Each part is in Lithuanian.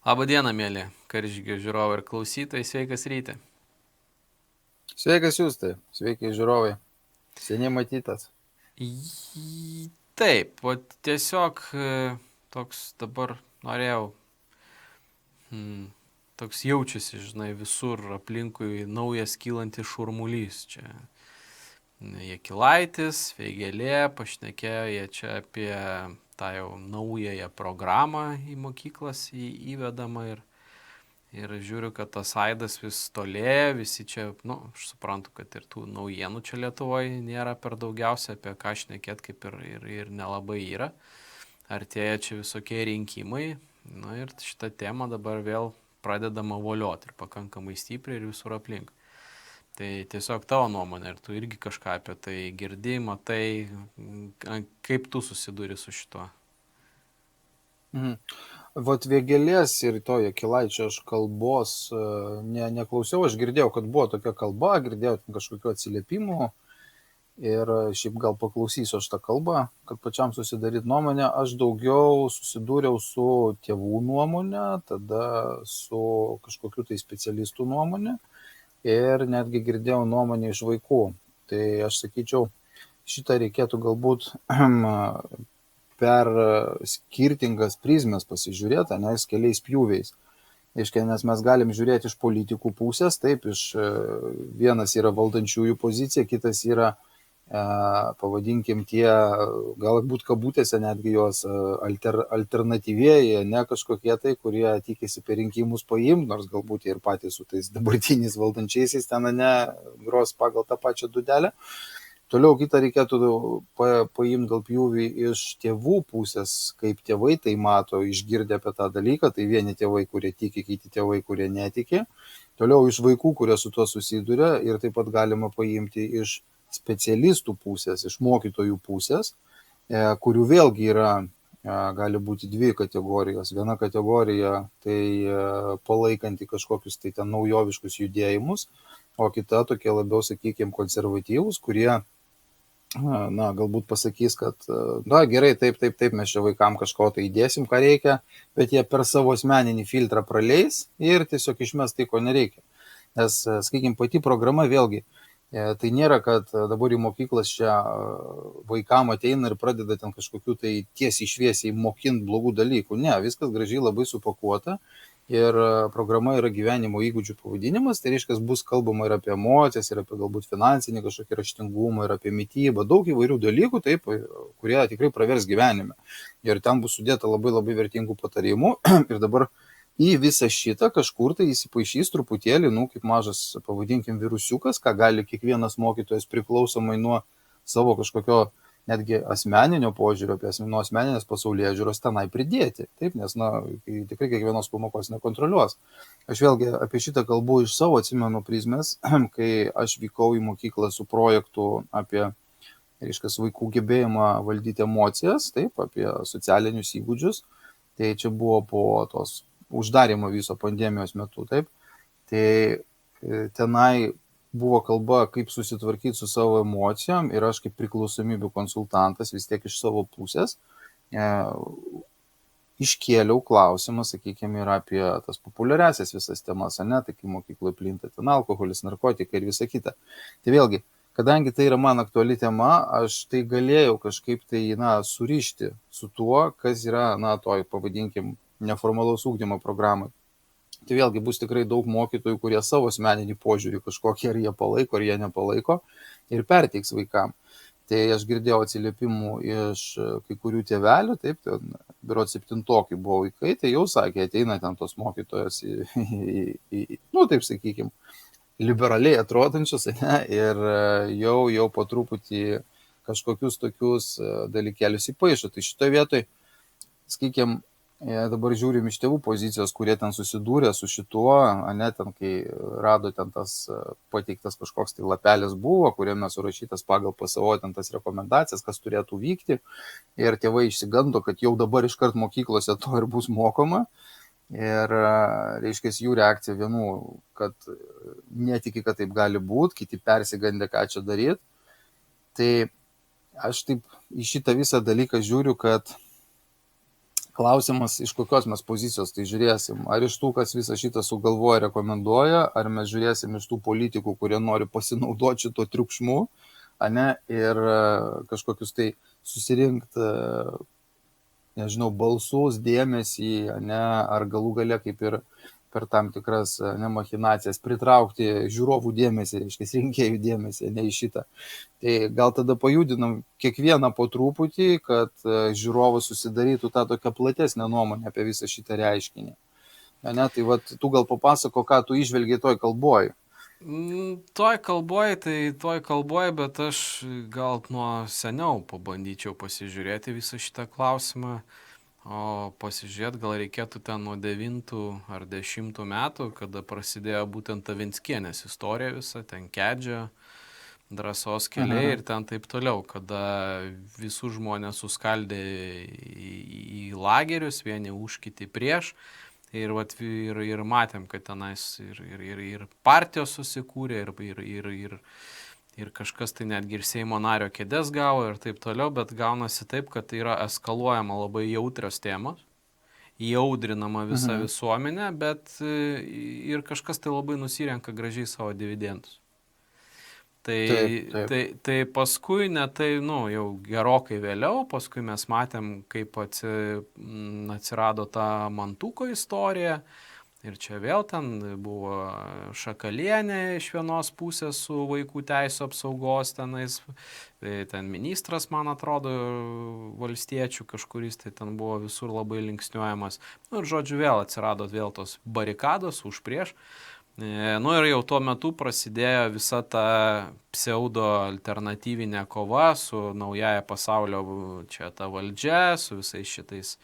Labą dieną, mėly Karžygio žiūrovai ir klausytojai, sveikas ryti. Sveikas jūs, tai sveiki žiūrovai. Seniai matytas. Taip, o tiesiog toks dabar norėjau, toks jaučiasi, žinai, visur aplinkui naujas kylantis šurmulys. Čia Jakilaitis, Vėgėlė, pašnekėjo jie čia apie tą jau naująją programą į mokyklas įvedamą ir žiūriu, kad tas aidas vis tolėja, visi čia, aš suprantu, kad ir tų naujienų čia Lietuvoje nėra per daugiausia, apie ką šnekėt kaip ir nelabai yra. Artėja čia visokie rinkimai, ir šitą temą dabar vėl pradedama volioti ir pakankamai stipriai ir visur aplink. Tai tiesiog tavo nuomonė, ir tu irgi kažką apie tai girdi, matai, kaip tu susiduri su šituo. Vat Vėgėlės ir to Jakilaičio aš kalbos neklausiau, aš girdėjau, kad buvo tokia kalba, girdėjau kažkokiu atsiliepimų ir šiaip gal paklausysiu aš tą kalbą, kad pačiam susidaryt nuomonę. Aš daugiau susidūriau su tėvų nuomonė, tada su kažkokiu tai specialistų nuomonė ir netgi girdėjau nuomonę iš vaikų. Tai aš sakyčiau, šitą reikėtų galbūt per skirtingas prizmes pasižiūrėti, nes keliais pjūviais. Nes mes galim žiūrėti iš politikų pusės, taip, vienas yra valdančiųjų pozicija, kitas yra, pavadinkim, tie, galbūt kabutėse netgi jos alternatyvieji, ne kažkokie tai, kurie tikisi per rinkimus paimti, nors galbūt ir patys su tais dabartiniais valdančiaisiais ten gros pagal tą pačią dūdelę. Toliau kitą reikėtų paimti gal pjūvį iš tėvų pusės, kaip tėvai tai mato, išgirdę apie tą dalyką, tai vieni tėvai, kurie tiki, kiti tėvai, kurie netiki. Toliau iš vaikų, kurie su tuo susiduria, ir taip pat galima paimti iš specialistų pusės, iš mokytojų pusės, kurių vėlgi yra, gali būti dvi kategorijos. Viena kategorija tai palaikanti kažkokius tai ten naujoviškus judėjimus, o kita tokie labiau, sakykime, konservatyvūs, kurie galbūt pasakys, kad gerai, taip, mes čia vaikam kažko tai įdėsim, ką reikia, bet jie per savo asmeninį filtrą praleis ir tiesiog išmes tai, ko nereikia. Nes, sakykime, pati programa vėlgi, tai nėra, kad dabar į mokyklas čia vaikam ateina ir pradeda ten kažkokių tai tiesiai šviesiai mokinti blogų dalykų. Ne, viskas gražiai labai supakuota. Ir programa yra gyvenimo įgūdžių pavadinimas, tai reiškia, bus kalbama ir apie emocijas, ir apie galbūt finansinį kažkokį raštingumą, ir apie mitybą, daug įvairių dalykų, taip, kurie tikrai pravers gyvenime. Ir ten bus sudėta labai labai vertingų patarimų. Ir dabar į visą šitą kažkur tai įsipaišys truputėlį, kaip mažas, pavadinkim, virusiukas, ką gali kiekvienas mokytojas priklausomai nuo savo kažkokio netgi asmeninio požiūrio, apie asmeninės pasaulėžiūros tenai pridėti. Taip, nes, tikrai kiekvienos pamokos nekontroliuos. Aš vėlgi apie šitą kalbu iš savo atsimenu prizmės, kai aš vykau į mokyklą su projektu apie, reiškia, vaikų gebėjimą valdyti emocijas, taip, apie socialinius įgūdžius. Tai čia buvo po tos uždarimo viso pandemijos metu, taip. Tai tenai buvo kalba, kaip susitvarkyti su savo emocijom, ir aš kaip priklausomybių konsultantas vis tiek iš savo pusės iškėliau klausimą, sakykime, ir apie tas populiariasias visas temas, tai kai mokykloje plinta ten alkoholis, narkotikai ir visa kita. Tai vėlgi, kadangi tai yra man aktuali tema, aš tai galėjau kažkaip tai surišti su tuo, kas yra, toj, pavadinkim, neformalaus ugdymo programai. Tai vėlgi bus tikrai daug mokytojų, kurie savo asmeninį požiūrį kažkokį, ar jie palaiko, ar jie nepalaiko, ir perteiks vaikam. Tai aš girdėjau atsiliepimų iš kai kurių tėvelių, taip, berods 7-okai buvo vaikai, tai jau sakė, ateina ten tos mokytojos taip sakykime, liberaliai atrodančius, ir jau po truputį kažkokius tokius dalykėlius įpaišo. Tai šitoje vietoje, sakykime, dabar žiūrim iš tėvų pozicijos, kurie ten susidūrė su šituo, ten kai rado ten tas pateiktas kažkoks tai lapelis buvo, kuriame surašytas pagal PSO ten tas rekomendacijas, kas turėtų vykti, ir tėvai išsigando, kad jau dabar iškart mokyklose to ir bus mokoma. Ir, reiškia, jų reakcija vienų, kad netiki, kad taip gali būti, kiti persigandė, ką čia daryti. Tai aš taip į šitą visą dalyką žiūriu, kad Klausimas, iš kokios mes pozicijos tai žiūrėsim. Ar iš tų, kas visą šitą sugalvoja, rekomenduoja, ar mes žiūrėsim iš tų politikų, kurie nori pasinaudoti šito triukšmu, ane, ir kažkokius tai susirinkti, nežinau, balsus, dėmesį, ane, ar galų gale kaip ir per tam tikras machinacijas pritraukti žiūrovų dėmesį, reiškia, rinkėjų dėmesį, ne į šitą. Tai gal tada pajudinam kiekvieną po truputį, kad žiūrovas susidarytų tą tokią platesnę nuomonę apie visą šitą reiškinį. Ne, tai vat, tu gal papasako, ką tu išvelgiai toj kalboj. Toj kalboj, bet aš gal nuo seniau pabandyčiau pasižiūrėti visą šitą klausimą. O pasižiūrėt gal reikėtų ten nuo 9 ar 10 metų, kada prasidėjo būtent ta Venckienės istorija visa, ten Kedžio, Drąsos keliai ir ten taip toliau, kada visų žmonės suskaldė į lagerius, vieni už, kiti prieš. Ir matėm, kad tenais ir partijos susikūrė, ir kažkas tai netgi ir Seimo nario kėdės gavo ir taip toliau, bet gaunasi taip, kad tai yra eskaluojama labai jautrios temos, įaudrinama visa visuomenė, bet ir kažkas tai labai nusirenka gražiai savo dividendus. Tai paskui, jau gerokai vėliau, paskui mes matėm, kaip atsirado ta Mantuko istorija. Ir čia vėl ten buvo Šakalienė iš vienos pusės su vaikų teisų apsaugos tenais, ten ministras, man atrodo, valstiečių kažkuris, tai ten buvo visur labai linksniuojamas. Ir žodžiu, vėl atsirado vėl tos barikados už prieš. Ir jau tuo metu prasidėjo visa ta pseudo alternatyvinė kova su naujaja pasaulio čia ta valdžia, su visais šitais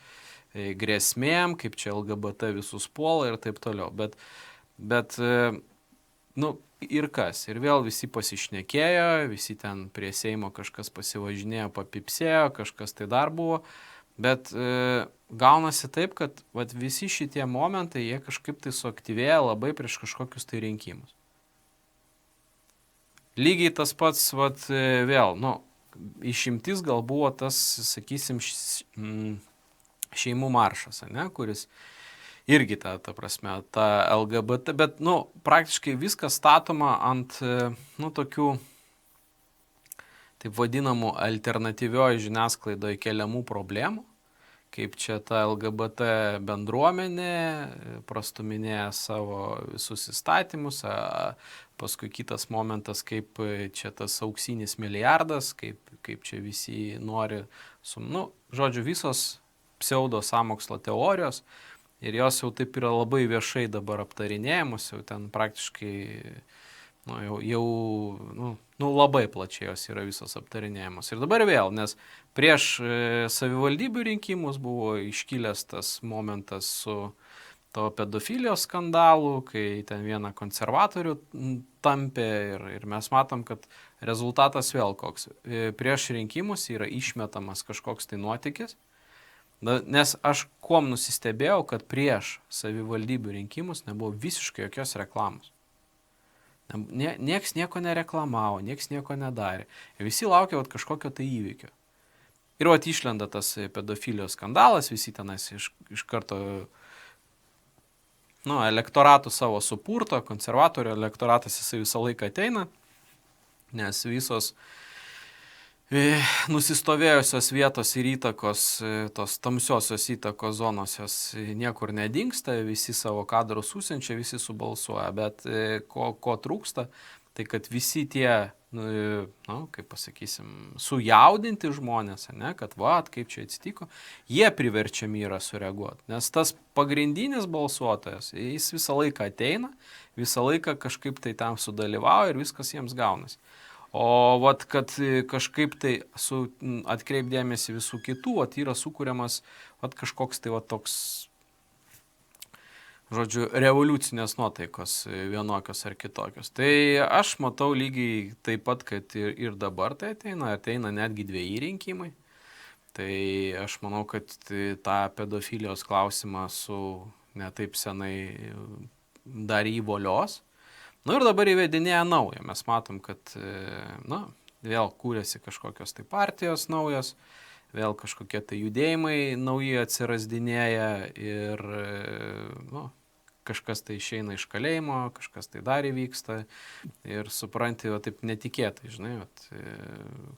grėsmėm, kaip čia LGBT visus puola ir taip toliau. Bet ir kas? Ir vėl visi pasišnekėjo, visi ten prie Seimo kažkas pasivažinėjo, papipsėjo, kažkas tai dar buvo. Bet gaunasi taip, kad visi šitie momentai, jie kažkaip tai suaktyvėja labai prieš kažkokius tai rinkimus. Lygiai tas pats, vėl, išimtis gal buvo tas, sakysim, šeimų maršas, ne, kuris irgi ta prasme, ta LGBT, bet, praktiškai viskas statoma ant, tokių, taip vadinamų alternatyvioje žiniasklaidoje keliamų problemų, kaip čia ta LGBT bendruomenė prastuminėja savo visus įstatymus, paskui kitas momentas, kaip čia tas auksinis milijardas, kaip čia visi nori, žodžiu, visos pseudo sąmokslo teorijos ir jos jau taip yra labai viešai dabar aptarinėjamos, jau ten praktiškai labai plačiai jos yra visos aptarinėjamos. Ir dabar vėl, nes prieš savivaldybių rinkimus buvo iškilęs tas momentas su to pedofilijos skandalu, kai ten vieną konservatorių tampė ir mes matom, kad rezultatas vėl koks. Prieš rinkimus yra išmetamas kažkoks tai nuotykis, nes aš kuom nusistebėjau, kad prieš savivaldybių rinkimus nebuvo visiškai jokios reklamos. Nieks nieko nereklamavo, nieks nieko nedarė. Ir visi laukia kažkokio tai įvykio. Ir išlenda tas pedofilijos skandalas, visi tenais iš karto elektoratų savo supurto, konservatorių elektoratas jisai visą laiką ateina, nes visos nusistovėjusios vietos ir įtakos, tos tamsiosios įtakos zonos, jos niekur nedingsta, visi savo kadrus užsiunčia, visi subalsuoja, bet ko trūksta, tai kad visi tie, kaip pasakysim, sujaudinti žmonės, kad kaip čia atsitiko, jie priverčiami yra sureaguoti, nes tas pagrindinis balsuotojas, jis visą laiką ateina, visą laiką kažkaip tai tam sudalyvauja ir viskas jiems gaunasi. O kad kažkaip tai atkreipdėmėsi visų kitų, yra sukūriamas kažkoks tai toks, žodžiu, revoliucinės nuotaikos vienokios ar kitokios. Tai aš matau lygiai taip pat, kad ir dabar tai ateina netgi 2 rinkimai. Tai aš manau, kad tą pedofilijos klausimą su netaip senai dar įvolios. Ir dabar įvedinėja naują. Mes matom, kad vėl kūrėsi kažkokios tai partijos naujos, vėl kažkokie tai judėjimai nauji atsirasdinėja ir nu, kažkas tai išeina iš kalėjimo, kažkas tai dar įvyksta ir supranti, va, taip netikėtai, žinai,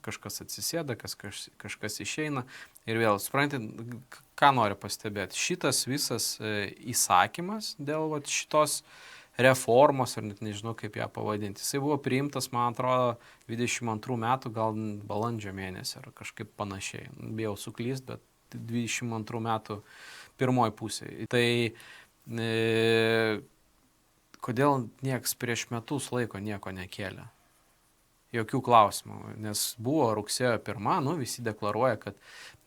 kažkas atsisėda, kažkas išeina ir vėl supranti, ką noriu pastebėti. Šitas visas įsakymas dėl va, šitos reformos, ar net nežinau kaip ją pavadinti. Jisai buvo priimtas, man atrodo, 22 metų, gal balandžio mėnesį ar kažkaip panašiai. Bijau suklyst, bet 22 metų pirmoji pusė. Tai kodėl nieks prieš metus laiko nieko nekėlė? Jokių klausimų, nes buvo rugsėjo 1, nu, visi deklaruoja, kad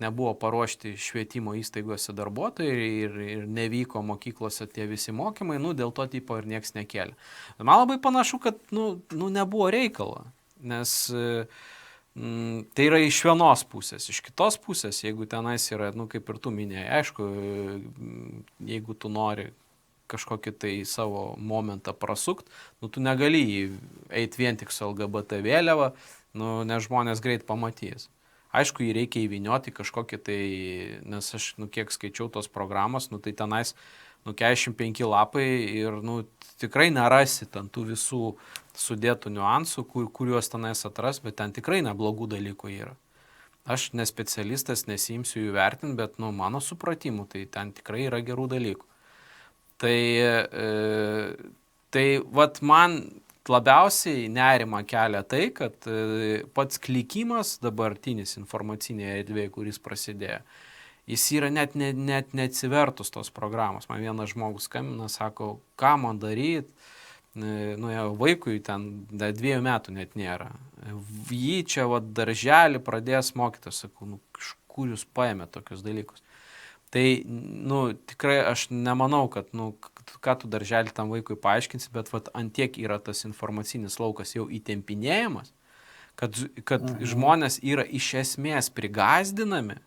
nebuvo paruošti švietimo įstaigose darbuotojai ir nevyko mokyklose tie visi mokymai, nu, dėl to tipo ir nieks nekėlė. Man labai panašu, kad nebuvo reikalo, nes tai yra iš vienos pusės, iš kitos pusės, jeigu tenais yra, nu, kaip ir tu minėjai, aišku, jeigu tu nori kažkokį tai savo momentą prasukt, nu tu negali jį eiti vien tik su LGBT vėliava, nu, nes žmonės greit pamatys. Aišku, jį reikia įvynioti kažkokį tai, nes aš, nu, kiek skaičiau tos programos, nu, tai tenais, nu, 45 lapai ir, nu, tikrai nerasi ten tų visų sudėtų niuansų, kuriuos tenais atras, bet ten tikrai neblogų dalykų yra. Aš nespecialistas, nesiimsiu jų vertinti, bet, nu, mano supratimu, tai ten tikrai yra gerų dalykų. Tai vat man labiausiai nerima kelia tai, kad pats klikimas dabartinis informacinėje erdvėje, kuris prasidėjo, jis yra net neatsivertus tos programos. Man vienas žmogus skambina, sako, ką man daryti, nu, vaikui ten 2 metų net nėra. Jį čia vat darželį pradės mokyti, sakau, nu, iš kur jūs paėmėte tokius dalykus. Tai, nu, tikrai aš nemanau, kad, nu, ką tu darželį tam vaikui paaiškinsi, bet vat antiek yra tas informacinis laukas jau įtempinėjamas, kad žmonės yra iš esmės prigazdinami.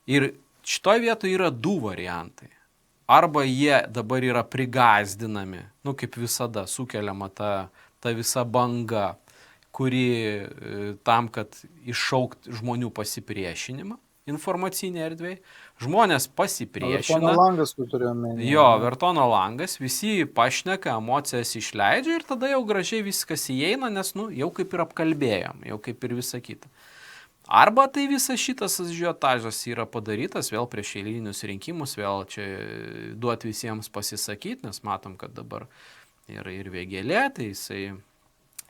Ir šitoj vietoje yra 2 variantai. Arba jie dabar yra prigazdinami, nu, kaip visada, sukeliama ta visa banga, kuri tam, kad iššaukt žmonių pasipriešinimą informacinė erdvėje. Žmonės pasipriešina. Vertono langas, kur turėjau menį. Jo, Vertono langas, visi pašneka, emocijas išleidžia ir tada jau gražiai viskas įeina, nes, nu, jau kaip ir apkalbėjom, jau kaip ir visa kita. Arba tai visas šitas ažiotažas yra padarytas vėl prieš eilinius rinkimus, vėl čia duoti visiems pasisakyti, nes matom, kad dabar ir Vėgėlė, tai jisai...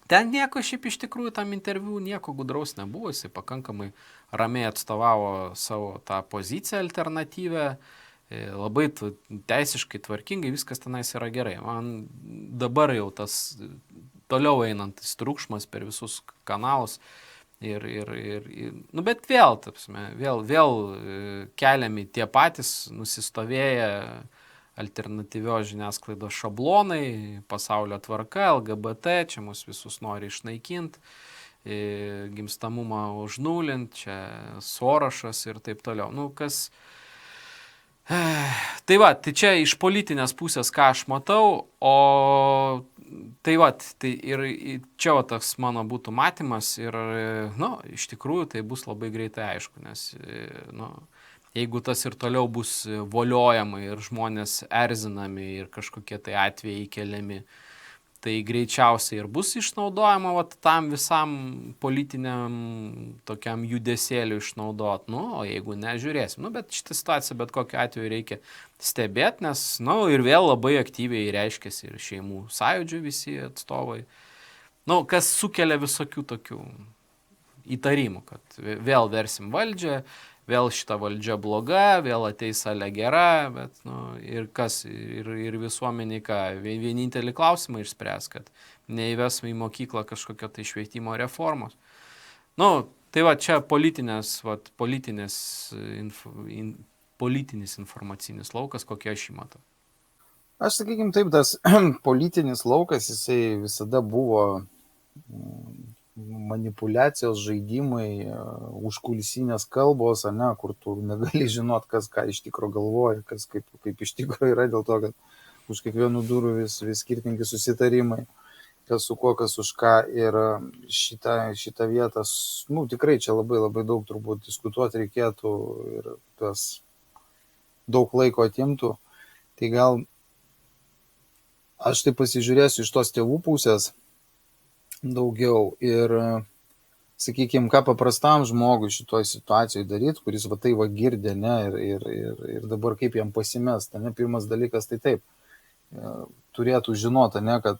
Ten nieko šiaip iš tikrųjų tam interviu nieko gudraus nebuvo, jisai pakankamai ramiai atstovavo savo tą poziciją alternatyvę, labai teisiškai tvarkingai, viskas tenais yra gerai. Man dabar jau tas toliau einantis triukšmas per visus kanalus nu, bet vėl, tapsime, vėl keliami tie patys nusistovėję alternatyvios žiniasklaidos šablonai, pasaulio tvarka, LGBT, čia mus visus nori išnaikinti, gimstamumą užnulinti, čia Sorošas ir taip toliau. Nu, kas... Tai va, tai čia iš politinės pusės, ką aš matau, o tai va, tai ir čia va, tas mano būtų matymas ir, nu, iš tikrųjų tai bus labai greitai aišku, nes, nu, jeigu tas ir toliau bus voliojama ir žmonės erzinami ir kažkokie tai atvejai keliami, tai greičiausiai ir bus išnaudojama vat, tam visam politiniam tokiam judesėliu išnaudot. Nu, o jeigu nežiūrėsim. Nu, bet šitą situaciją bet kokiu atveju reikia stebėti, nes, nu, ir vėl labai aktyviai reiškiasi ir šeimų sąjūdžių visi atstovai. Nu, kas sukelia visokių tokių įtarimų, kad vėl versim valdžią, vėl šita valdžia bloga, vėl ateis ale gera, bet, nu, ir kas, ir visuomeniai ką, vienintelį klausimą išspręs, kad neįvesim į mokyklą kažkokio tai švietimo reformos. Nu, tai va, čia politinis informacinis laukas, kokie aš jį matau. Aš sakykim taip, tas politinis laukas, jisai visada buvo manipulacijos žaidimai, užkulisinės kalbos, ane, kur tu negali žinot, kas ką iš tikro galvoja, kas kaip iš tikro yra, dėl to, kad už kiekvienų durų vis skirtingi susitarimai. kas su kuo, kas už ką. Ir šitą vietą, tikrai čia labai labai daug turbūt diskutuoti reikėtų ir tas daug laiko atimtų. Tai gal aš tai pasižiūrėsiu iš tos tėvų pusės daugiau ir, sakykime, ką paprastam žmogui šitoj situacijoje daryti, kuris va tai va girdė, ne, ir dabar kaip jam pasimest, ne, pirmas dalykas tai taip, turėtų žinoti, ne, kad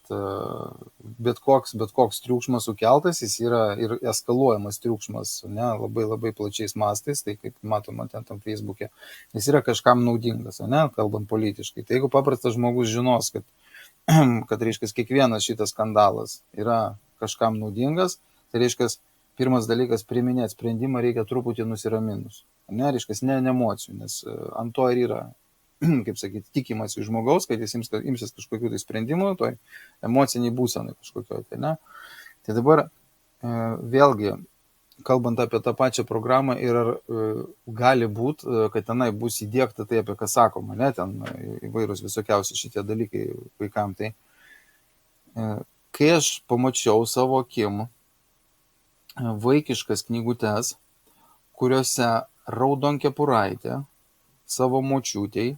bet koks triukšmas sukeltas, jis yra ir eskaluojamas triukšmas, ne, labai labai plačiais mastais, tai kaip matoma ten tam Facebook'e, jis yra kažkam naudingas, ne, kalbant politiškai. Tai jeigu paprastas žmogus žinos, kad reiškia, kiekvienas šitas skandalas yra kažkam naudingas, tai reiškia, pirmas dalykas priiminėti sprendimą reikia truputį nusiraminus, ne, reiškia, ne emocijų, nes ant to ir yra, kaip sakyti, tikimas iš žmogaus, kad jis imsis kažkokių tai sprendimų, toj emociniai būsenai kažkokioj, tai ne. Tai dabar vėlgi, kalbant apie tą pačią programą, ir gali būti, kad tenai bus įdiegta tai, apie ką sakoma, ne, ten įvairūs visokiausi šitie dalykai vaikam. Tai kai aš pamačiau savo akim vaikiškas knygutes, kuriuose raudonkepuraitė savo močiutei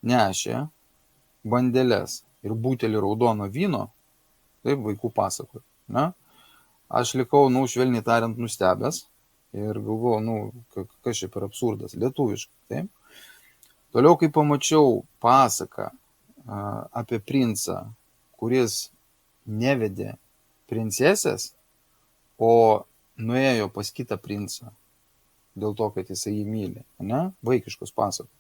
nešė bandeles ir butelį raudono vyno, taip, vaikų pasakoj, ne? Aš likau, švelniai tariant, nustebęs ir galvojau, kas čia per absurdas, lietuviškai, taip. Toliau, kai pamačiau pasaką apie princą, kuris nevedė princesės, o nuėjo pas kitą princą dėl to, kad jisai jį myli, ne? Vaikiškos pasakos.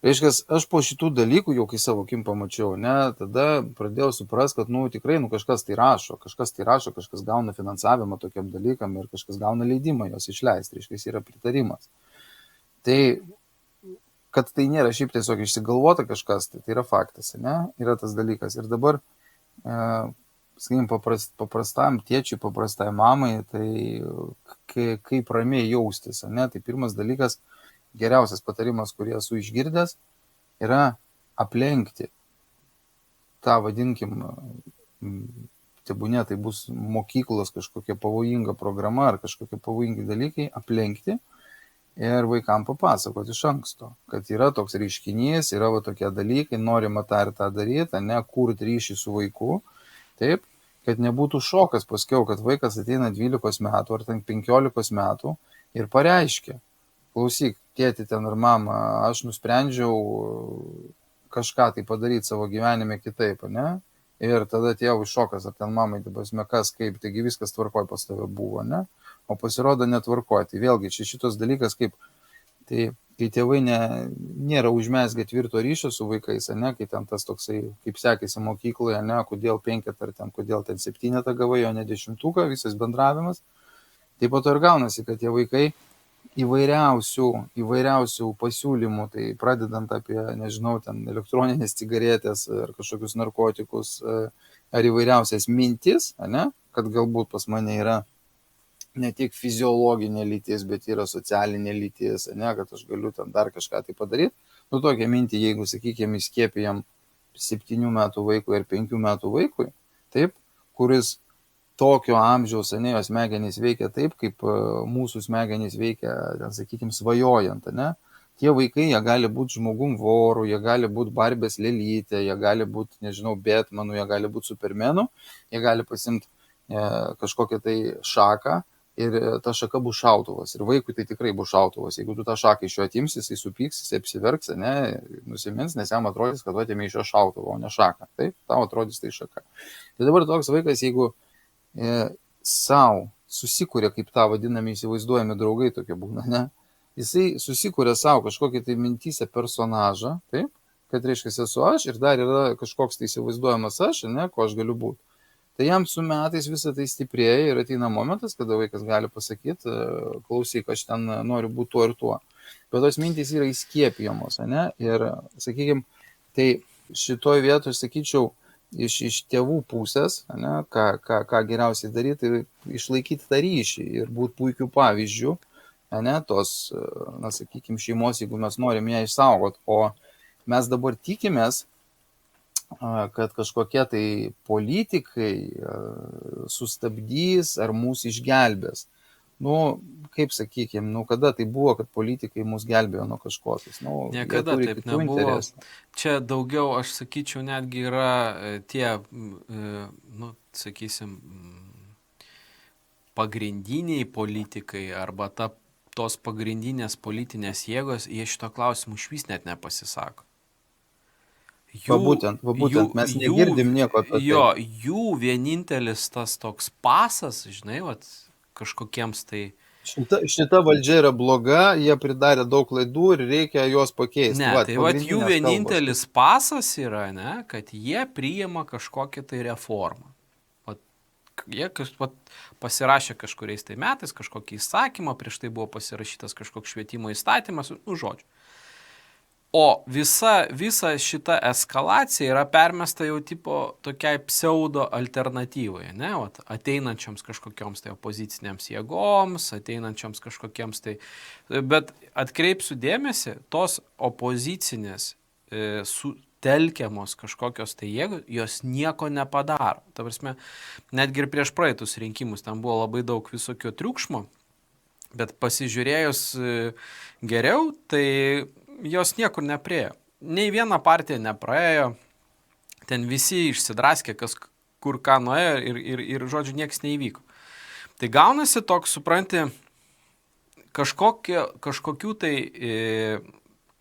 Reiškia, aš po šitų dalykų, jau kai savo akim pamačiau, ne, tada pradėjau suprasti, kad, tikrai, kažkas tai rašo, kažkas gauna finansavimą tokiam dalykam ir kažkas gauna leidimą jos išleisti, reiškia, yra pritarimas. Tai, kad tai nėra šiaip tiesiog išsigalvota kažkas, tai yra faktas, ne, yra tas dalykas. Ir dabar, sakykim, paprastam tėčiui, paprastai mamai, tai kaip ramiai jaustis, ne, tai pirmas dalykas, geriausias patarimas, kurį esu išgirdęs, yra aplenkti tą, vadinkim, tebūnė, tai bus mokyklos kažkokia pavojinga programa ar kažkokie pavojingi dalykai, aplenkti ir vaikam papasakoti iš anksto, kad yra toks reiškinys, yra va tokie dalykai, norima tą ir tą daryti, ne, kurti ryšį su vaiku, taip, kad nebūtų šokas paskiau, kad vaikas ateina 12 metų ar 15 metų ir pareiškia: klausyk, tėti ten ir mama, aš nusprendžiau kažką tai padaryti savo gyvenime kitaip, ne? Ir tada tėvui šokas, ar ten mamai, kas, kaip, taigi viskas tvarkoj pas tave buvo, ne? O pasirodo netvarkoj. Tai vėlgi, šitos dalykas, kaip, tai kai tėvai nėra užmesgę tvirto ryšio su vaikais, ne? Kai ten tas toksai, kaip sekėsi mokykloje, ne? Kodėl 5 ar ten, kodėl ten 7 gavai, o ne 10, visas bendravimas. Tai po to ir gaunasi, kad tie vaikai įvairiausių pasiūlymų, tai pradedant apie, nežinau, ten elektroninės cigaretės ar kažkokius narkotikus, ar įvairiausias mintis, ne, kad galbūt pas mane yra ne tik fiziologinė lytis, bet yra socialinė lytis, ne, kad aš galiu ten dar kažką tai padaryti. Tokią mintį, jeigu, sakykime, įskiepijam 7 metų vaikui ir 5 metų vaikui, taip, kuris tokio amžiaus, ne, jo smegenys veikia taip, kaip mūsų smegenys veikia, sakykime, svajojant, ne. Tie vaikai, jie gali būti žmogum voru, jie gali būti Barbės lėlytė, jie gali būti, nežinau, Batmanu, jie gali būti Supermanu, jie gali pasimti kažkokią tai šaką ir ta šaka bus šautuvas. Ir vaikui tai tikrai bus šautuvas. Jeigu tu tą šaką iš jo atimsi, jisai supyks, jisai apsiverks, ne, nusimins, nes jam atrodys, kad atėmė iš jo šautuvą, o ne šaką. Taip, tau atrodys tai šaka. Tai dabar toks vaikas, jeigu savo susikūrė, kaip tą vadinami įsivaizduojami draugai tokie būna, ne? Jisai susikūrė savo kažkokį tai mintyse personažą, taip, kad reiškia esu aš ir dar yra kažkoks tai įsivaizduojamas aš, ne, ko aš galiu būti. Tai jam su metais visą tai stiprėja ir ateina momentas, kada vaikas gali pasakyti: klausyk, aš ten noriu būti tuo ir tuo. Bet tos mintys yra įskiepijamos, ne? Ir, sakykime, tai šitoj vietoj, sakyčiau, iš tėvų pusės, ne, ką geriausiai daryti, tai išlaikyti tą ryšį ir būti puikiu pavyzdžiu, ne, tos, na, sakykime, šeimos, jeigu mes norim ją išsaugoti. O mes dabar tikimės, kad kažkokie tai politikai sustabdys ar mūsų išgelbės. Nu, kaip sakykime, kada tai buvo, kad politikai mus gelbėjo nuo kažko tais. Jie Niekada turi taip kitų nebuvo. interesų. Čia daugiau, aš sakyčiau, netgi yra tie, nu, sakysim, pagrindiniai politikai arba tos pagrindinės politinės jėgos, jie šito klausimu iš vis net nepasisako. Va būtent, mes negirdim nieko apie tai. Jų vienintelis tas toks pasas, žinai, vat, kažkokiems tai... Šita valdžia yra bloga, jie pridarė daug klaidų ir reikia juos pakeisti. Ne, tai vat jų vienintelis pasas yra, ne, kad jie priima kažkokią tai reformą. Vat, jie pasirašė kažkuriais tai metais kažkokį įsakymą, prieš tai buvo pasirašytas kažkoks švietimo įstatymas, žodžiu. O visa šita eskalacija yra permesta jau tipo tokiai pseudo alternatyvai, ne, vat, ateinančioms kažkokioms tai opozicinėms jėgoms, ateinančioms kažkokiems tai... Bet atkreipsiu dėmesį, tos opozicinės telkiamos kažkokios tai jėgos, jos nieko nepadaro. Ta prasme, netgi ir prieš praeitus rinkimus ten buvo labai daug visokio triukšmo, bet pasižiūrėjus geriau, tai jos niekur nepriejo. Nei viena partija nepraėjo, ten visi išsidraskė, kas kur ką nuėjo ir žodžiu, nieks neįvyko. Tai gaunasi toks, supranti, kažkokių tai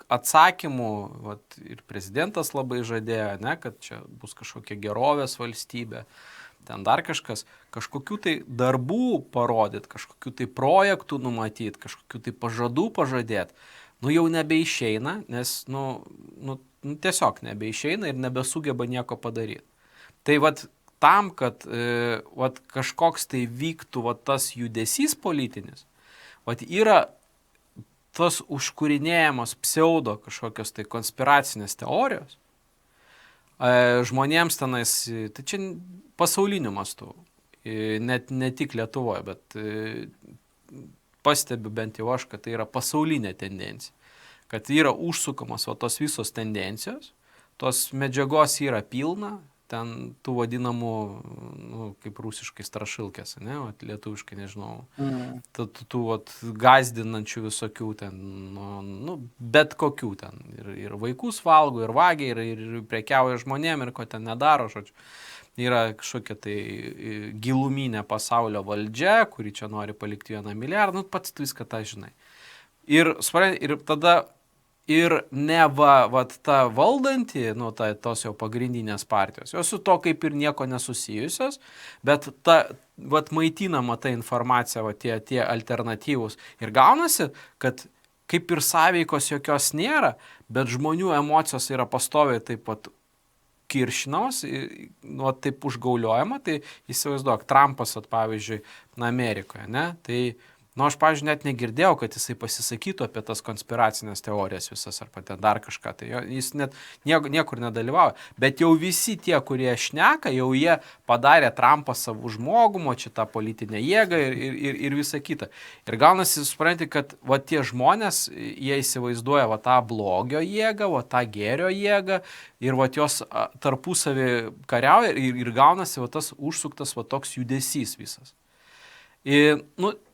atsakymų, vat, ir prezidentas labai žadėjo, ne, kad čia bus kažkokia gerovės valstybė, ten dar kažkokių tai darbų parodyti, kažkokių tai projektų numatyti, kažkokių tai pažadų pažadėti. Jau nebeišeina, nes, tiesiog nebeišeina ir nebesugeba nieko padaryti. Tai vat tam, kad vat kažkoks tai vyktų vat tas judesys politinis, vat yra tos užkūrinėjamos pseudo kažkokios tai konspiracinės teorijos, žmonėms tenais, tai čia pasauliniu mastu, net ne tik Lietuvoje, bet pastebiu bent jau aš, kad tai yra pasaulinė tendencija, kad yra užsukamos tos visos tendencijos, tos medžiagos yra pilna, ten tų vadinamų, kaip rusiškai strašilkės, ne, lietuviškai nežinau, tų gazdinančių visokių ten, bet kokių ten, ir vaikus valgo, ir vagia, ir prekiauja žmonėm, ir ko ten nedaro, žodžiu. Yra kažkokia tai giluminė pasaulio valdžia, kuri čia nori palikti 1 milijardą, pats tu viską tą žinai. Ir tada ta valdanti, tos jau pagrindinės partijos, jos su to kaip ir nieko nesusijusios, bet maitinama ta informacija, tie alternatyvus. Ir gaunasi, kad kaip ir sąveikos jokios nėra, bet žmonių emocijos yra pastoviai taip pat kiršinamos, taip užgauliojama, tai įsivaizduok, Trumpas, pavyzdžiui, Amerikoje, ne, tai, aš, pavyzdžiui, net negirdėjau, kad jisai pasisakytų apie tas konspiracinės teorijas visas, ar ten dar kažką, tai jis net niekur nedalyvauja, bet jau visi tie, kurie šneka, jau jie padarė Trumpą savo žmogumo, čia tą politinę jėgą ir visą kitą. Ir gaunasi, supranti, kad tie žmonės, jie įsivaizduoja tą blogio jėgą, tą gėrio jėgą, ir jos tarpusavį kariauja ir gaunasi tas užsuktas toks judesys visas. Ir,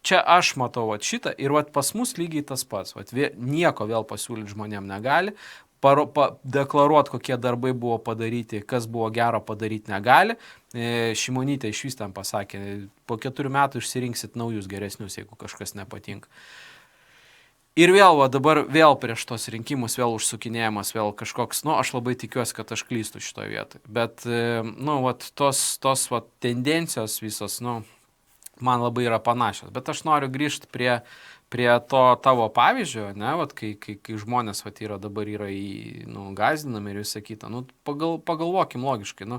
čia aš matau šitą ir pas mus lygiai tas pats. Nieko vėl pasiūlyti žmonėm negali, deklaruoti, kokie darbai buvo padaryti, kas buvo gero padaryti negali. Šimonytė iš vis ten pasakė, po 4 metų išsirinksit naujus geresnius, jeigu kažkas nepatinka. Ir vėl, dabar vėl prieš tos rinkimus vėl užsukinėjimas, vėl kažkoks, aš labai tikiuosi, kad aš klystu šitoje vietoje. Bet, tos tendencijos visos, man labai yra panašios. Bet aš noriu grįžti prie to tavo pavyzdžio, ne, kai žmonės dabar yra gazdinami ir visą kitą. Pagalvokim logiškai,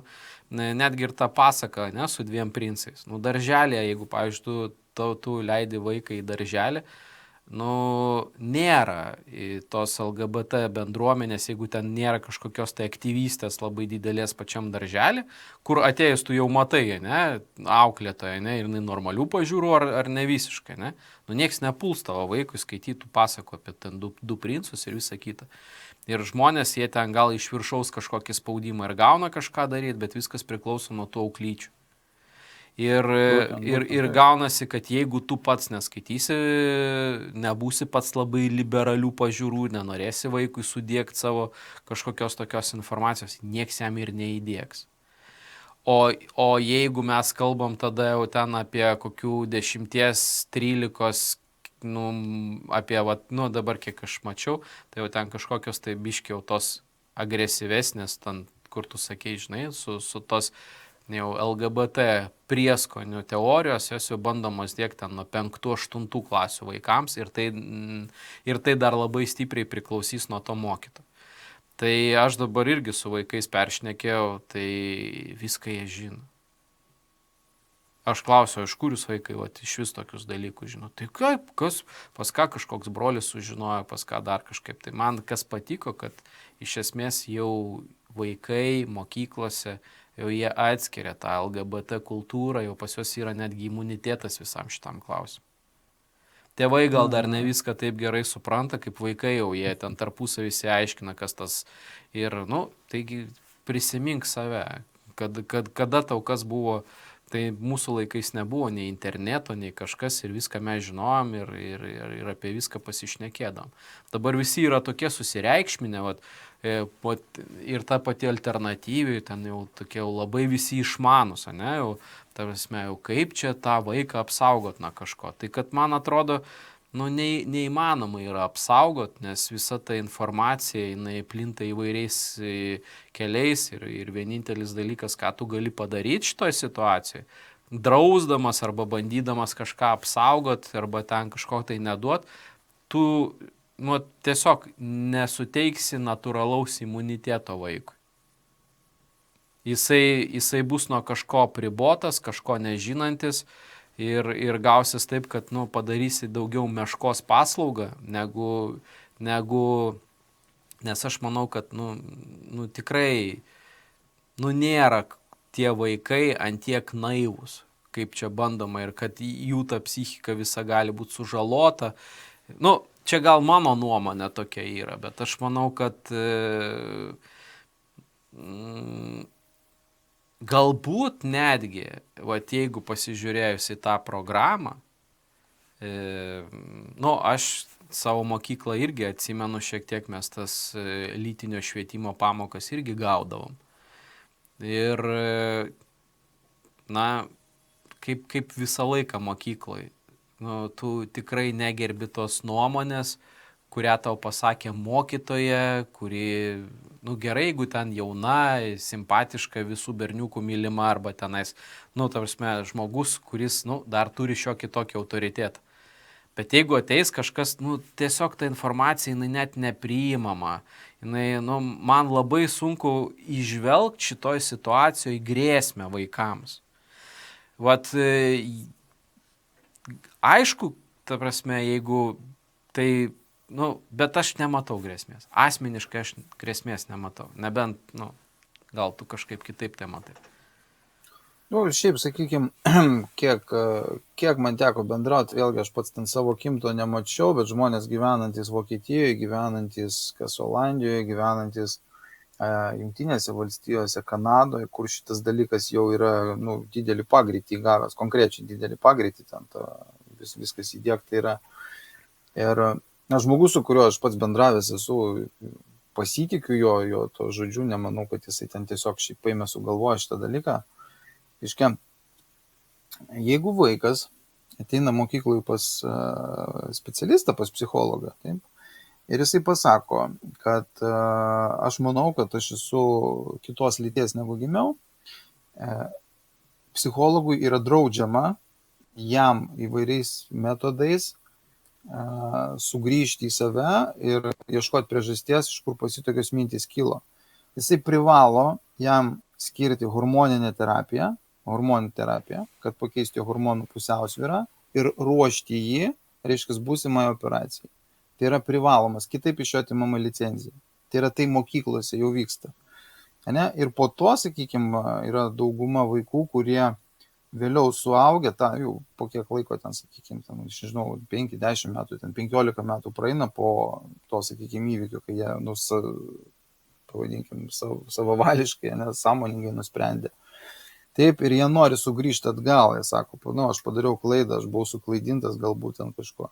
netgi ir tą pasaką, ne, su 2 princais. Darželėje, jeigu, pavyzdžiui, tu leidi vaiką į darželį, nėra tos LGBT bendruomenės, jeigu ten nėra kažkokios tai aktyvistės labai didelės pačiam darželį, kur atėjus tu jau matai, ne, auklėtoje, ne, ir normalių pažiūrų ar ne visiškai, ne. Nieks nepuls tavo vaikui skaitytų pasako apie ten 2 princus ir visą kitą. Ir žmonės, jie ten gal iš viršaus kažkokį spaudimą ir gauna kažką daryti, bet viskas priklauso nuo tų auklyčių. Ir gaunasi, kad jeigu tu pats neskaitysi, nebūsi pats labai liberalių pažiūrų, nenorėsi vaikui sudėkti savo kažkokios tokios informacijos, nieks jam ir neįdėks. O jeigu mes kalbam tada jau ten apie kokių 10-13, apie, dabar kiek aš mačiau, tai jau ten kažkokios tai biškiau tos agresyvesnės, ten, kur tu sakei, žinai, su tos jau LGBT prieskonių teorijos, jos jau bandomos dėkti ten nuo 5-8 klasių vaikams ir tai dar labai stipriai priklausys nuo to mokytojo. Tai aš dabar irgi su vaikais peršnekėjau, tai viską jie žino. Aš klausiau, iš kur jūs vaikai, iš vis tokius dalykus žino. Tai kaip, pas ką kažkoks brolis sužinojo, pas ką dar kažkaip. Tai man kas patiko, kad iš esmės jau vaikai mokyklose, jau jie atskiria tą LGBT kultūrą, jau pas juos yra netgi imunitetas visam šitam klausimui. Tėvai gal dar ne viską taip gerai supranta, kaip vaikai jau jie ten tarpusavį išsiaiškina, kas tas. Ir, taigi prisimink save, kada tau kas buvo, tai mūsų laikais nebuvo nei interneto, nei kažkas ir viską mes žinojom ir apie viską pasišnekėdom. Dabar visi yra tokie susireikšminę, ir ta pati alternatyviai, ten jau tokie labai visi išmanus, ne, jau, tarsi, jau kaip čia tą vaiką apsaugot nuo kažko. Tai kad man atrodo, neįmanoma yra apsaugot, nes visa ta informacija, jinai plinta įvairiais keliais ir vienintelis dalykas, ką tu gali padaryti šitoje situacijoje, drausdamas arba bandydamas kažką apsaugot arba ten kažko tai neduot, tu tiesiog nesuteiksi natūralaus imuniteto vaikui. Jisai bus nuo kažko pribotas, kažko nežinantis ir gausis taip, kad padarysi daugiau meškos paslaugą, nes aš manau, kad tikrai nėra tie vaikai antiek naivūs, kaip čia bandoma, ir kad jų ta psichika visa gali būti sužalota. Čia gal mano nuomonė tokia yra, bet aš manau, kad galbūt netgi, jeigu pasižiūrėjus į tą programą, aš savo mokyklą irgi atsimenu šiek tiek, mes tas lytinio švietimo pamokas irgi gaudavom. Ir, kaip visą laiką mokykloje, tu tikrai negerbi tos nuomonės, kurią tau pasakė mokytoja, kuri, gerai, jeigu ten jauna, simpatiška, visų berniukų mylima, arba tenais, žmogus, kuris, dar turi šiokį tokį autoritetą. Bet jeigu ateis kažkas, tiesiog ta informacija, jinai net nepriimama, jinai, man labai sunku įžvelgti šitoj situacijoje grėsmę vaikams. Aišku, ta prasme, jeigu tai, bet aš nematau grėsmės. Asmeniškai aš grėsmės nematau. Nebent, gal tu kažkaip kitaip tai matai. Šiaip, sakykime, kiek man teko bendrauti, vėlgi aš pats ten savo akim to nemačiau, bet žmonės gyvenantis Vokietijoje, gyvenantis Olandijoje, gyvenantis Jungtinėse valstijose, Kanadoje, kur šitas dalykas jau yra didelį pagreitį įgavęs, konkrečiai didelį pagreitį, ten viskas įdiegta yra. Ir žmogus, su kuriuo aš pats bendravęs esu, pasitikiu jo to žodžiu, nemanau, kad jisai ten tiesiog šiaip paėmė sugalvoja šitą dalyką. Iškia, jeigu vaikas ateina mokykloje pas specialistą, pas psichologą, taip, ir jisai pasako, kad aš manau, kad aš esu kitos lyties negu gimiau, psichologui yra draudžiama jam įvairiais metodais sugrįžti į save ir ieškoti priežasties, iš kur pas jį tokios mintys kilo. Jisai privalo jam skirti hormoninę terapiją, kad pakeisti jo hormonų pusiausvyrą ir ruošti jį, reiškia, būsimai operacijai. Tai yra privalomas, kitaip iš jo atimama licenzija. Tai yra tai mokyklose jau vyksta. Ir po to, sakykime, yra dauguma vaikų, kurie vėliau suaugę, jau po kiek laiko ten, sakykime, ten, aš nežinau, 5-10 metų, ten 15 metų praeina po to, sakykime, įvykio, kai jie, pavadinkim, savavališkai, nesąmoningai nusprendė. Taip, ir jie nori sugrįžti atgal, jie sako, aš padariau klaidą, aš buvau suklaidintas galbūt ten kažko.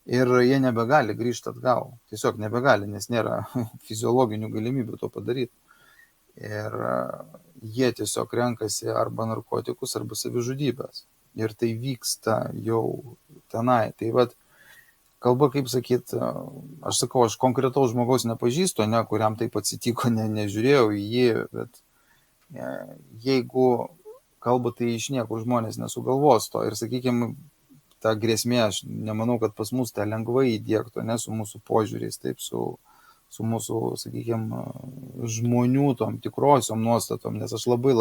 Ir jie nebegali grįžti atgal, tiesiog nebegali, nes nėra fiziologinių galimybių to padaryti. Ir jie tiesiog renkasi arba narkotikus, arba savižudybės. Ir tai vyksta jau tenai. Tai vat, kalba, kaip sakyt, aš sakau, aš konkretaus žmogaus nepažįstu, kuriam taip atsitiko, nežiūrėjau į jį, bet jeigu kalba, tai iš niekur žmonės nesugalvos to. Ir, sakykime, ta grėsmė, aš nemanau, kad pas mus tą lengvai įdėktų, su mūsų požiūriais, taip, su mūsų, sakykime, žmonių tom tikrosiom nuostatom, nes aš labai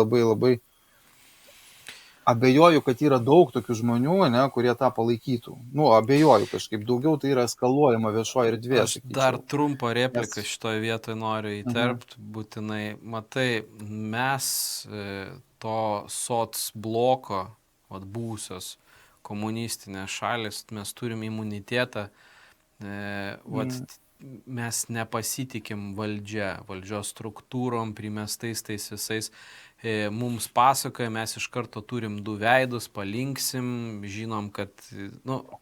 abejoju, kad yra daug tokių žmonių, kurie tą palaikytų. Abejoju kažkaip, daugiau tai yra eskaluojama viešoje erdvėje. Aš dar trumpą repliką šitoje vietoje noriu įterpti, būtinai. Matai, mes to socbloko, buvusios komunistinės šalis, mes turim imunitetą, mes nepasitikim valdžios struktūrom, primestais tais visais. Mums pasakoja, mes iš karto turim du veidus, palinksim, žinom, kad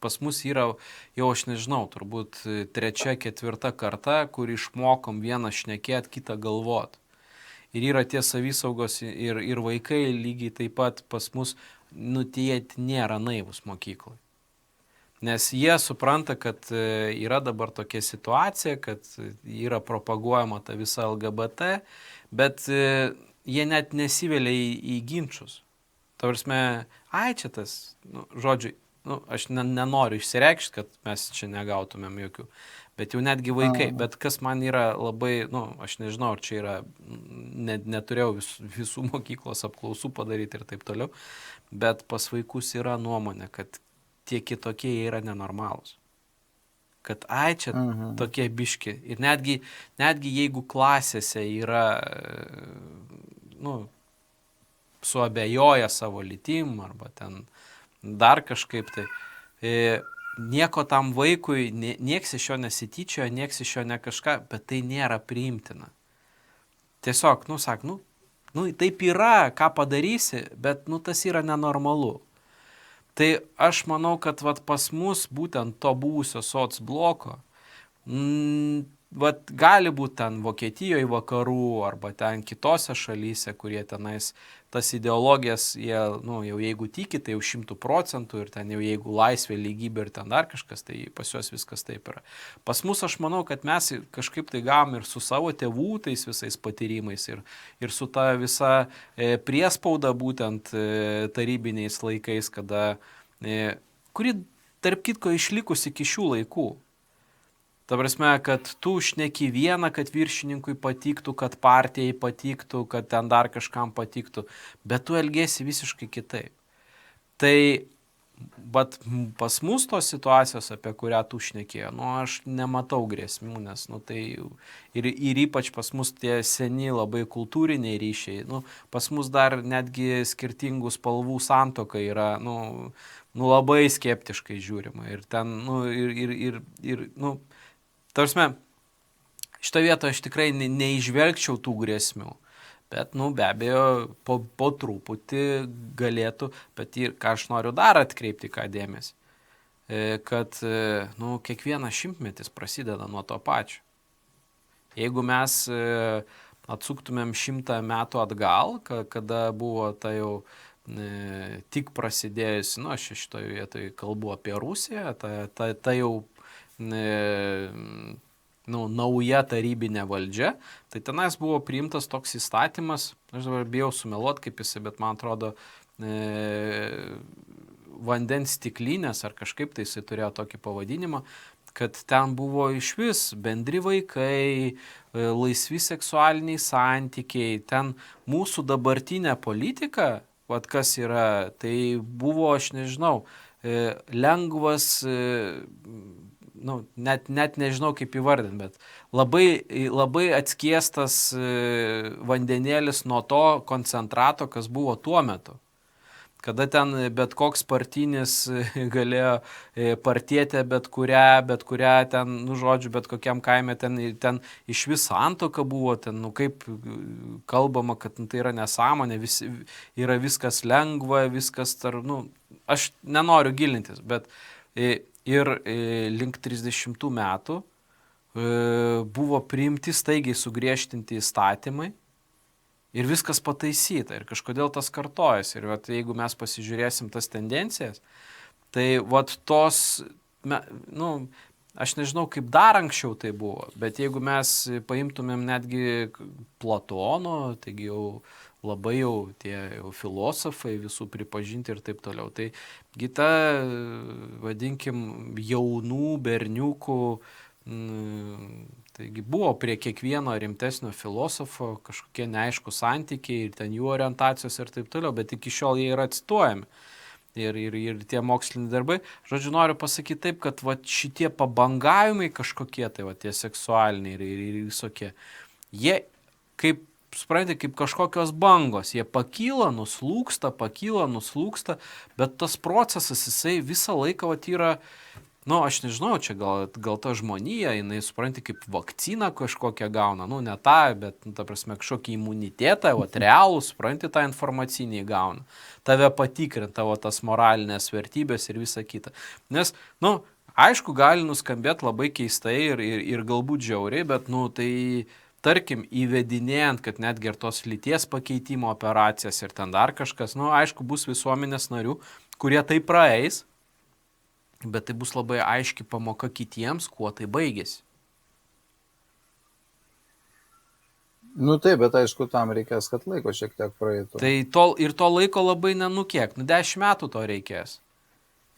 pas mus yra, jau aš nežinau, turbūt 3-4 karta, kur išmokom vieną šnekėt, kitą galvot. Ir yra tie savisaugos ir vaikai lygiai taip pat pas mus, tie nėra naivus mokyklai. Nes jie supranta, kad yra dabar tokia situacija, kad yra propaguojama ta visa LGBT, bet jie net nesivelia į ginčius. Tavrasme, čia tas, žodžiu, aš nenoriu išsireikšti, kad mes čia negautumėm jokių, bet jau netgi vaikai, bet kas man yra labai, aš nežinau, ar čia yra, neturėjau visų mokyklos apklausų padaryti ir taip toliau, bet pas vaikus yra nuomonė, kad tie kitokie yra nenormalūs. Kad čia tokie biški. Ir netgi jeigu klasėse yra, suabejoja savo lytim arba ten dar kažkaip tai, nieko tam vaikui, nieks iš jo nesityčioja, nieks iš jo ne kažką, bet tai nėra priimtina. Tiesiog, taip yra, ką padarysi, bet, tas yra nenormalu. Tai aš manau, kad pas mus būtent to buvusio socbloko, gali būti ten Vokietijoje vakarų arba ten kitose šalyse, kurie tenais tas ideologijas, jie, jau jeigu tiki, tai jau 100% ir ten jau jeigu laisvė, lygybė ir ten dar kažkas, tai pas juos viskas taip yra. Pas mus aš manau, kad mes kažkaip tai gavom ir su savo tėvų tais visais patyrimais ir su ta visa priespauda būtent tarybiniais laikais, kuri tarp kitko išlikus iki šių laikų. Ta prasme, kad tu šneki vieną, kad viršininkui patiktų, kad partijai patiktų, kad ten dar kažkam patiktų, bet tu elgėsi visiškai kitaip. Tai, bet pas mus tos situacijos, apie kurią tu šnekėjo, aš nematau grėsmių, nes, tai ir ypač pas mus tie seni labai kultūriniai ryšiai, pas mus dar netgi skirtingų spalvų santuoka yra, labai skeptiškai žiūrima ir ten, tarsime, šitą vietą aš tikrai neižvelgčiau tų grėsmių, bet, be abejo, po truputį galėtų, bet ir ką aš noriu dar atkreipti ką dėmesį, kad, kiekvienas šimtmetis prasideda nuo to pačio. Jeigu mes atsuktumėm 100 metų atgal, kada buvo ta jau tik prasidėjusi, aš šitoje vietoje kalbu apie Rusiją, ta jau nauja tarybinė valdžia, tai tenais buvo priimtas toks įstatymas, aš dabar bijau sumeluoti kaip jisai, bet man atrodo vandens stiklinės ar kažkaip tai jisai turėjo tokį pavadinimą, kad ten buvo iš vis bendri vaikai, laisvi seksualiniai santykiai, ten mūsų dabartinė politika, kas yra, tai buvo, aš nežinau, lengvas, net nežinau kaip įvardinti, bet labai atskiestas vandenėlis nuo to koncentrato, kas buvo tuo metu. kada ten bet koks partinis galėjo partėti bet kurią ten, nu žodžiu, bet kokiam kaime ten iš vis santuoka buvo, ten, nu kaip kalbama, kad nu, tai yra nesąmonė, yra viskas lengva, viskas nu, aš nenoriu gilintis, bet ir link 30 metų buvo priimti staigiai sugriežtinti įstatymai ir viskas pataisyta ir kažkodėl tas kartojasi. Ir vat, jeigu mes pasižiūrėsim tas tendencijas, tai vat tos, nu, aš nežinau, kaip dar anksčiau tai buvo, bet jeigu mes paimtumėm netgi Platono, taigi jau labai jau tie jau filosofai visų pripažinti ir taip toliau, tai ta, vadinkim, jaunų berniukų, taigi buvo prie kiekvieno rimtesnio filosofo kažkokie neaiškų santykiai ir ten jų orientacijos ir taip toliau, bet iki šiol jie yra cituojami. Ir tie moksliniai darbai. Žodžiu, noriu pasakyti taip, kad va, šitie pabangavimai kažkokie, tai va, tie seksualiniai ir visokie, jie kaip, suprantate, kaip kažkokios bangos, jie pakyla, nuslūksta, bet tas procesas, jisai visą laiką va, yra, nu, aš nežinau, čia gal ta žmonija, jinai, supranti, kaip vakciną kažkokią gauna, nu, ne tą, bet, nu, ta prasme, kažkokį imunitetą, o realų, supranti, tą informacinį gauna. Tave patikrint, tavo tas moralinės vertybės ir visa kita. Nes, nu, aišku, gali nuskambėti labai keistai ir galbūt žiauriai, bet, nu, tai, tarkim, įvedinėjant, kad netgi ir tos lyties pakeitimo operacijas ir ten dar kažkas, nu, aišku, bus visuomenės narių, kurie tai praeis, bet tai bus labai aiški pamoka kitiems, kuo tai baigėsi. Nu taip, bet aišku, tam reikės, kad laiko šiek tiek praeitų. Tai to laiko labai nenukiek, 10 metų to reikės.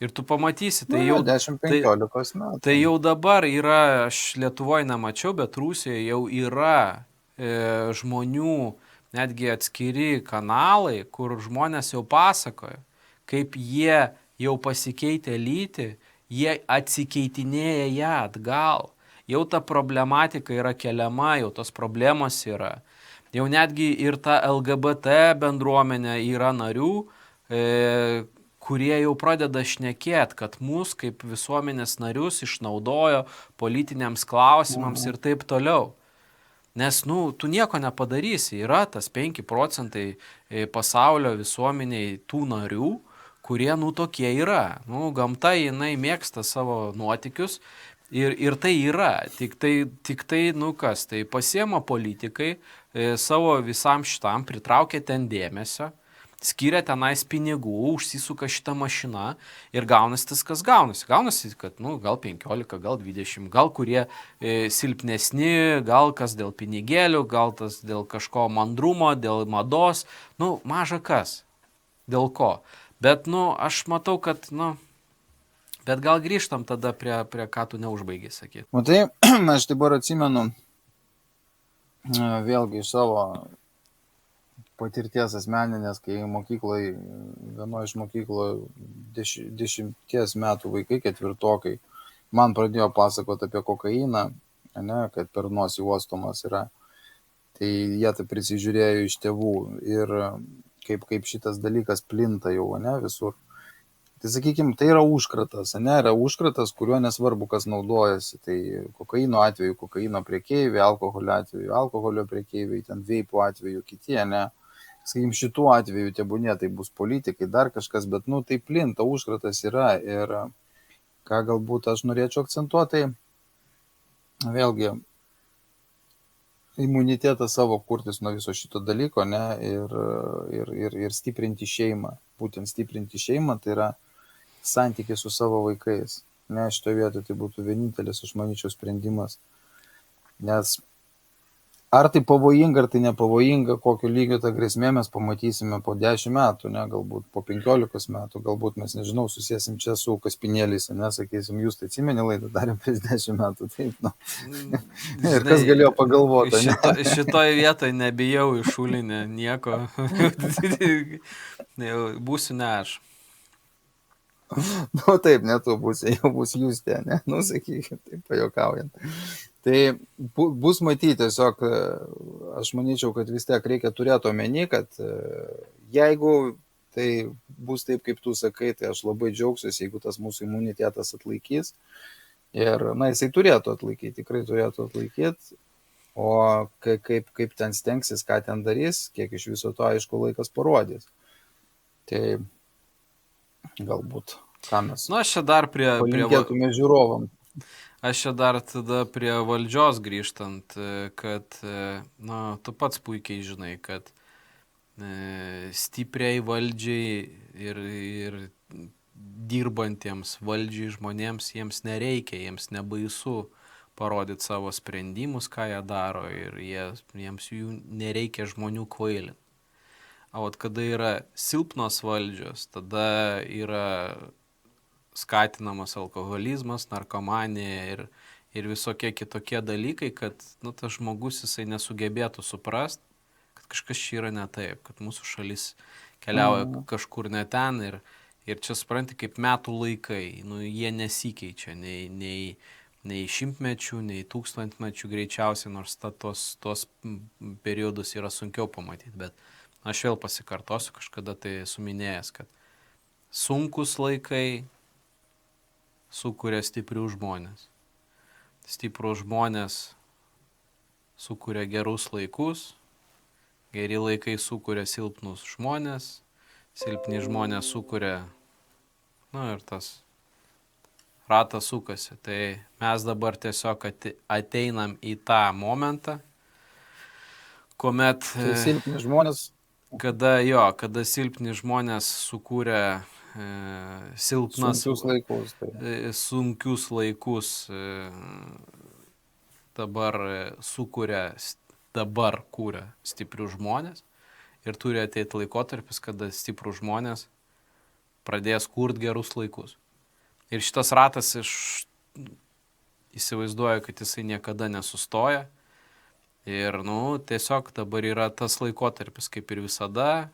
Ir tu pamatysi, tai jau 10-15 metų. Tai jau dabar yra, aš Lietuvoje nemačiau, bet Rusijoje jau yra žmonių, netgi atskiri kanalai, kur žmonės jau pasakoja, kaip jie jau pasikeitė lytį, jie atsikeitinėja ją atgal. Jau ta problematika yra keliama, jau tos problemos yra. Jau netgi ir ta LGBT bendruomenė yra narių, kurie jau pradeda šnekėti, kad mus kaip visuomenės narius išnaudojo politiniams klausimams ir taip toliau. Nes, nu, tu nieko nepadarysi. Yra tas 5 procentai pasaulio visuomeniai tų narių, kurie, nu, tokie yra. Nu, gamta, jinai mėgsta savo nuotykius ir tai yra. Tik tai, nu kas, tai pasiema politikai savo visam šitam, pritraukia ten dėmesio, skiria tenais pinigų, užsisuka šitą mašiną ir gaunasi tas, kas gaunasi. Gaunasi, kad, nu, gal 15, gal 20, gal kurie silpnesni, gal kas dėl pinigėlių, gal tas dėl kažko mandrumo, dėl mados, nu, maža kas. Dėl ko? Bet, nu, aš matau, kad, nu, bet gal grįžtam tada prie ką tu neužbaigiai sakyti. Matai, aš dabar atsimenu vėlgi iš savo patirties asmeninės, kai mokykloje, vienoje iš mokyklų 10 metų vaikai, ketvirtokai, man pradėjo pasakoti apie kokainą, ne, kad per nosį uostomas yra. Tai jie tai prisižiūrėjo iš tėvų ir kaip šitas dalykas plinta jau, ne, visur. Tai sakykime, tai yra užkratas, ne, yra užkratas, kuriuo nesvarbu, kas naudojasi. Tai kokaino atveju, kokaino prekeiviai, alkoholio atveju, alkoholio prekeiviai, ten veipų atveju kitie, ne. Sakykime, šitų atveju tebūnie tai bus politikai, dar kažkas, bet, nu, tai plinta, užkratas yra. Ir ką galbūt aš norėčiau akcentuoti, tai vėlgi, imunitetą savo kurtis nuo viso šito dalyko, ne, ir stiprinti šeimą. Būtent stiprinti šeimą, tai yra santykį su savo vaikais. Ne, šitoje vietoje tai būtų vienintelis, aš manyčiau, sprendimas. Nes ar tai pavojinga, ar tai nepavojinga, kokio lygio tą grėsmę mes pamatysime po 10 metų, ne, galbūt po 15 metų, galbūt mes, nežinau, susėsim čia su kaspinėliais, nesakysim, jūs tai atsimeni laidą darėm prieš 10 metų, taip, nu. Ir kas galėjo pagalvoti, ne? Šitoje vietoje nebijau iš šulinę nieko, būsiu ne aš. Nu taip, ne tu būsi, jau bus jūs tie, ne, nu sakykime, taip pajuokaujant. Tai bus matyti, tiesiog aš manyčiau, kad vis tiek reikia turėti omeny, kad jeigu tai bus taip, kaip tu sakai, tai aš labai džiaugsiuosi, jeigu tas mūsų imunitetas atlaikys. Ir, jisai turėtų atlaikyti, tikrai turėtų atlaikyti. O kaip ten stengsis, ką ten darys, kiek iš viso to, aišku, laikas parodys. Tai galbūt, ką mes Nu, aš čia dar palinkėtume žiūrovam. Aš čia dar tada prie valdžios grįžtant, kad, tu pats puikiai žinai, kad stipriai valdžiai ir dirbantiems valdžiai žmonėms jiems nereikia, jiems nebaisu parodyti savo sprendimus, ką jie daro ir jiems jų nereikia žmonių kvailint. O kada yra silpnos valdžios, tada yra skatinamas alkoholizmas, narkomanija ir visokie kitokie dalykai, kad tas žmogus jisai nesugebėtų suprast, kad kažkas čia yra ne taip, kad mūsų šalis keliauja kažkur ne ten ir čia supranti kaip metų laikai, jie nesikeičia nei šimtmečių, nei tūkstantmečių greičiausiai, nors tos periodus yra sunkiau pamatyti, bet aš vėl pasikartosiu, kažkada tai suminėjęs, kad sunkus laikai sukuria stiprių žmonės. Stiprų žmonės sukuria gerus laikus, geri laikai sukuria silpnus žmonės, silpni žmonės sukuria, ir tas ratas sukasi. Tai mes dabar tiesiog ateinam į tą momentą, kuomet... Tai silpni žmonės. Kada silpni žmonės sukūrė sunkius laikus, dabar kūrė stiprių žmonės ir turi ateiti laikotarpis, kada stiprų žmonės pradės kurt gerus laikus. Ir šitas ratas įsivaizduoju, kad jisai niekada nesustoja. Ir, tiesiog dabar yra tas laikotarpis, kaip ir visada,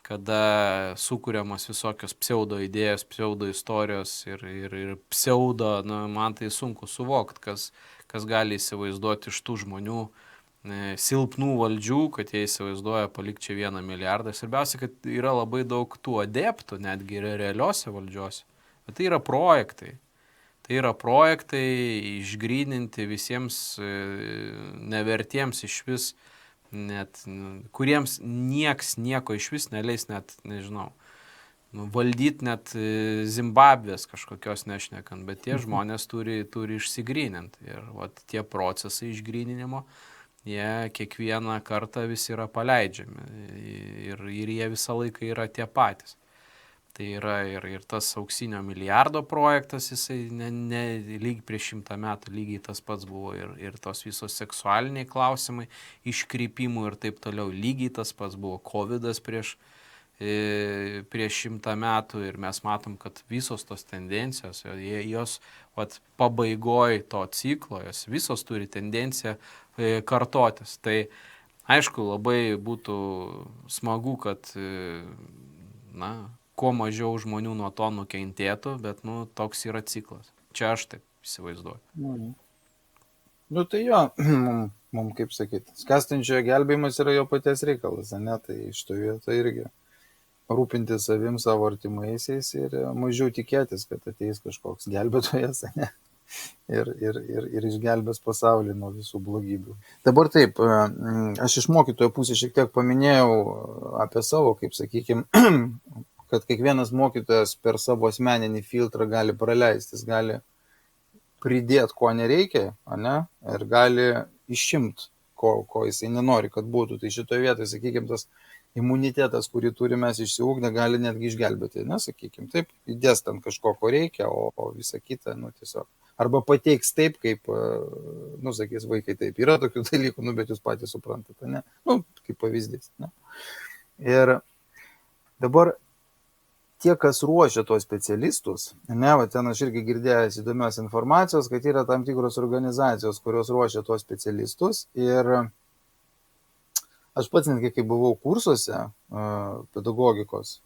kada sukūriamas visokios pseudo idėjos, pseudo istorijos ir pseudo, man tai sunku suvokti, kas gali įsivaizduoti iš tų žmonių silpnų valdžių, kad jie įsivaizduoja palikti čia 1 milijardą. Svarbiausia, kad yra labai daug tų adeptų, netgi yra realiuose valdžiose. Bet tai yra projektai. Tai yra projektai išgryninti visiems nevertiems iš vis, net, kuriems nieks nieko iš vis neleis, net, nežinau, valdyti net Zimbabvės kažkokios nešnekant, bet tie žmonės turi išsigryninti. Ir tie procesai išgryninimo, jie kiekvieną kartą vis yra paleidžiami ir jie visą laiką yra tie patys. Tai yra ir tas auksinio milijardo projektas, jisai lygiai prieš 100 metų lygiai tas pats buvo ir tos visos seksualiniai klausimai, iškrypimų ir taip toliau, lygiai tas pats buvo COVIDas prieš 100 metų ir mes matom, kad visos tos tendencijos, jos pabaigoj to ciklo, jos visos turi tendenciją kartotis. Tai aišku, labai būtų smagu, kad kuo mažiau žmonių nuo to nukentėtų, bet toks yra ciklas. Čia aš taip įsivaizduoju. Tai jo, mums kaip sakyti, skęstančiojo gelbėjimas yra jo paties reikalas, ne? Tai iš to vietoj irgi rūpinti savim, savo artimaisiais ir mažiau tikėtis, kad ateis kažkoks gelbėtojas, ne? Ir išgelbės pasaulį nuo visų blogybių. Dabar taip, aš iš mokytojo pusės šiek tiek paminėjau apie savo, kaip sakykime, kad kiekvienas mokytojas per savo asmeninį filtrą gali praleisti, jis gali pridėti, ko nereikia, ir gali išimti, ko jisai nenori, kad būtų. Tai šitoje vietoje, sakykime, tas imunitetas, kurį turime mes išsiugdę, gali netgi išgelbėti, sakykime, taip, įdės ten kažko, ko reikia, o visą kitą, tiesiog. Arba pateiks taip, kaip, sakys vaikai, taip, yra tokių dalykų, bet jūs patys suprantate, ne? Kaip pavyzdys, ne? Ir dabar tie, kas ruošia tos specialistus, ten aš irgi girdėjęs įdomios informacijos, kad yra tam tikros organizacijos, kurios ruošia tos specialistus ir aš pats netgi, kai buvau kursuose pedagogikos,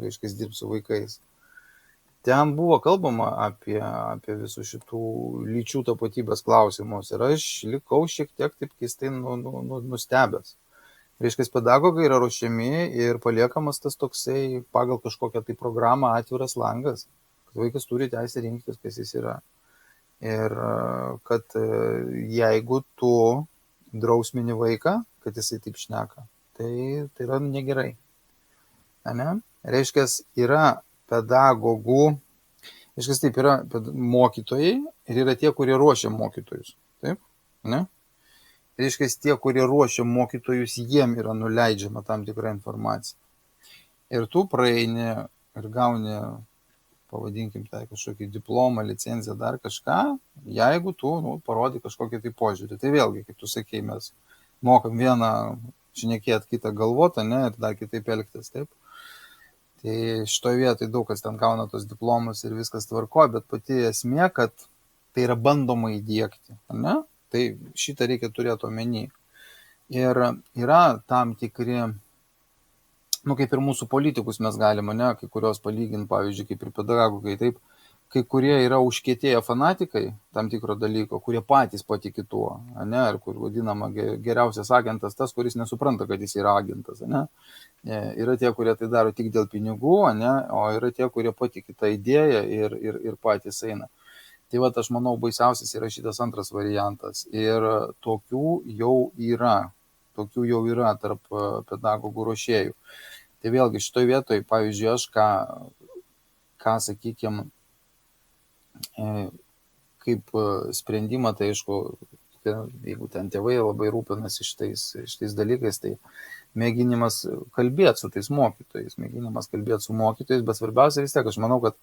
reiškia, dirbti su vaikais, ten buvo kalbama apie visų šitų lyčių tapatybės klausimus ir aš likau šiek tiek taip keistai nustebęs. Reiškia, pedagogai yra ruošiami ir paliekamas tas toksai pagal kažkokią tai programą atviras langas, kad vaikas turi teisę rinktis, kas jis yra. Ir kad jeigu tu drausmini vaiką, kad jisai taip šneka, tai yra negerai. Ne? Reiškia, yra pedagogų, reiškia, taip yra mokytojai ir yra tie, kurie ruošia mokytojus. Taip? Ne? Reiškia, tie, kurie ruošia mokytojus, jiem yra nuleidžiama tam tikra informacija. Ir tu praeini ir gauni, pavadinkim, tai kažkokį diplomą, licenciją, dar kažką, jeigu tu parodai kažkokį tai požiūrį. Tai vėlgi, kaip tu sakei, mes mokam vieną šnekėti, kitą galvotą, ne, ir dar kitaip elgtis, taip. Tai šitoje vietoje daug kas ten gauna tos diplomus ir viskas tvarko, bet pati esmė, kad tai yra bandoma įdėkti, ne? Tai šitą reikia turėti omeny. Ir yra tam tikri, kaip ir mūsų politikus mes galime, ne, kai kurios palyginti, pavyzdžiui, kaip ir pedagogai, taip, kai kurie yra užkietėję fanatikai tam tikro dalyko, kurie patys patiki tuo, ne, ir kur vadinama geriausias agentas tas, kuris nesupranta, kad jis yra agentas, ne. Yra tie, kurie tai daro tik dėl pinigų, ne, o yra tie, kurie patiki tą idėją ir patys eina. Tai va, aš manau, baisiausias yra šitas antras variantas. Ir tokių jau yra tarp pedagogų ruošėjų. Tai vėlgi šitoje vietoje, pavyzdžiui, aš ką sakykime, kaip sprendimą, tai aišku, jeigu ten tėvai labai rūpinasi šitais dalykais, tai mėginimas kalbėti su tais mokytojais, bet svarbiausia vis tiek, aš manau, kad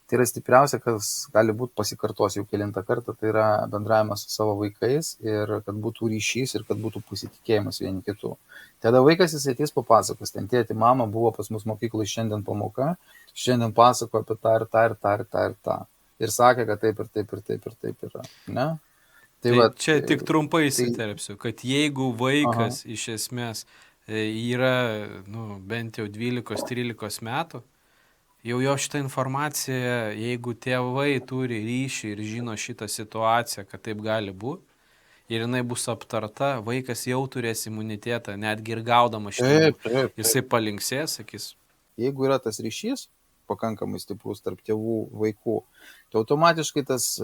tai yra stipriausia, kas gali būti, pasikartosiu jau kelintą kartą, tai yra bendravimas su savo vaikais ir kad būtų ryšys ir kad būtų pasitikėjimas vieni kitų. Tada vaikas jis ateis papasakos, ten tėti, mama buvo pas mus mokykloje šiandien pamoka, šiandien pasako apie tą ir tą ir tą ir tą ir tą. Ir sakė, kad taip ir taip ir taip ir taip yra. Ne? Tai čia tik trumpai įsiterpsiu, kad jeigu vaikas iš esmės yra bent jau 12-13 metų, jau jo šitą informaciją, jeigu tėvai turi ryšį ir žino šitą situaciją, kad taip gali būti, ir jinai bus aptarta, vaikas jau turės imunitetą, netgi ir gaudamas šitą, jisai palinksės, sakys. Jeigu yra tas ryšys pakankamai stiprus tarp tėvų, vaikų, tai automatiškai tas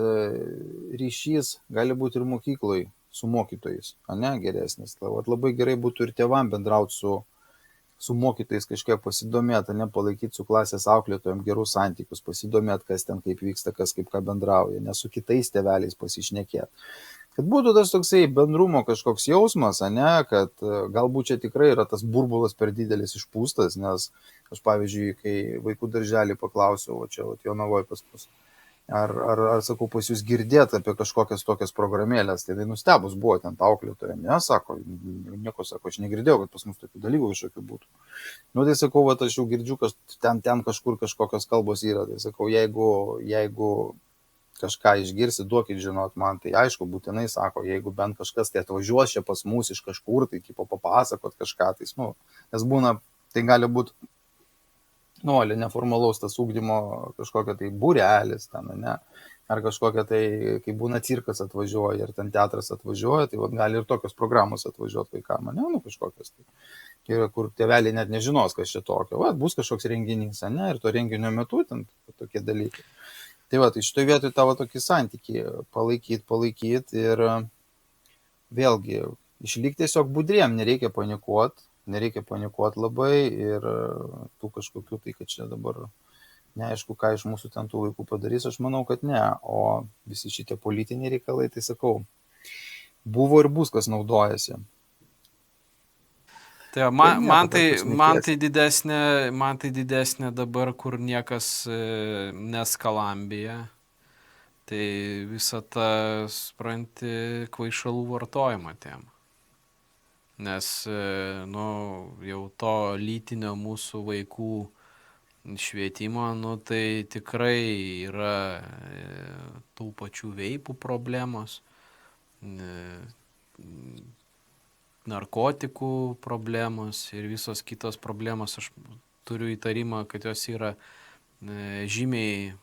ryšys gali būti ir mokykloje su mokytojais, ne, geresnis. Labai gerai būtų ir tėvam bendrauti su mokytojais, kažkiek pasidomėti, ne, palaikyti su klasės auklėtojom gerus santykius, pasidomėti, kas ten kaip vyksta, kas kaip ką bendrauja, ne su kitais tėveliais pasišnekėti. Kad būtų tas toksai bendrumo kažkoks jausmas, ne, kad galbūt čia tikrai yra tas burbulas per didelis išpūstas, nes aš, pavyzdžiui, kai vaikų darželį paklausiau, o čia Jonavoje pas mus, ar sakau, pas jūs girdėt apie kažkokias tokias programėlės, tai nustebus buvo ten auklėtoja, ne, sako, nieko, sako, aš negirdėjau, kad pas mus tokių dalykų kažkokių būtų. Tai sakau, va, aš jau girdžiu, kad ten kažkur kažkokios kalbos yra, tai sakau, jeigu kažką išgirsi, duokit žinot man, tai aišku, būtinai sako, jeigu bent kažkas tai atvažiuos čia pas mus iš kažkur, tai tipo papasakot kažką, tai, nes būna, tai gali būti, neformalaus tas ugdymo kažkokia tai būrelis ten, ne, ar kažkokia tai, kai būna cirkas atvažiuoja, ar ten teatras atvažiuoja, tai gali ir tokios programos atvažiuoti vaikam, ne, kažkokios. Tai yra, kur tėveliai net nežinos, kas čia tokio, bus kažkoks renginys, ne, ir to renginio metu ten tokie dalykai. Tai tai šitoje vietoje tavo tokį santykį palaikyti ir vėlgi išlikti tiesiog budriem, nereikia panikuoti labai ir tų kažkokių tai, kad čia dabar neaišku, ką iš mūsų ten tų vaikų padarys, aš manau, kad ne, o visi šitie politiniai reikalai, tai sakau, buvo ir bus, kas naudojasi. Tai man tai didesnė dabar, kur niekas neskalambija, tai visą tą, supranti, kvaišalų vartojimą tema. Nes, jau to lytinio mūsų vaikų švietimo, tai tikrai yra tų pačių veipų problemos, narkotikų problemos ir visos kitos problemos. Aš turiu įtarimą, kad jos yra žymiai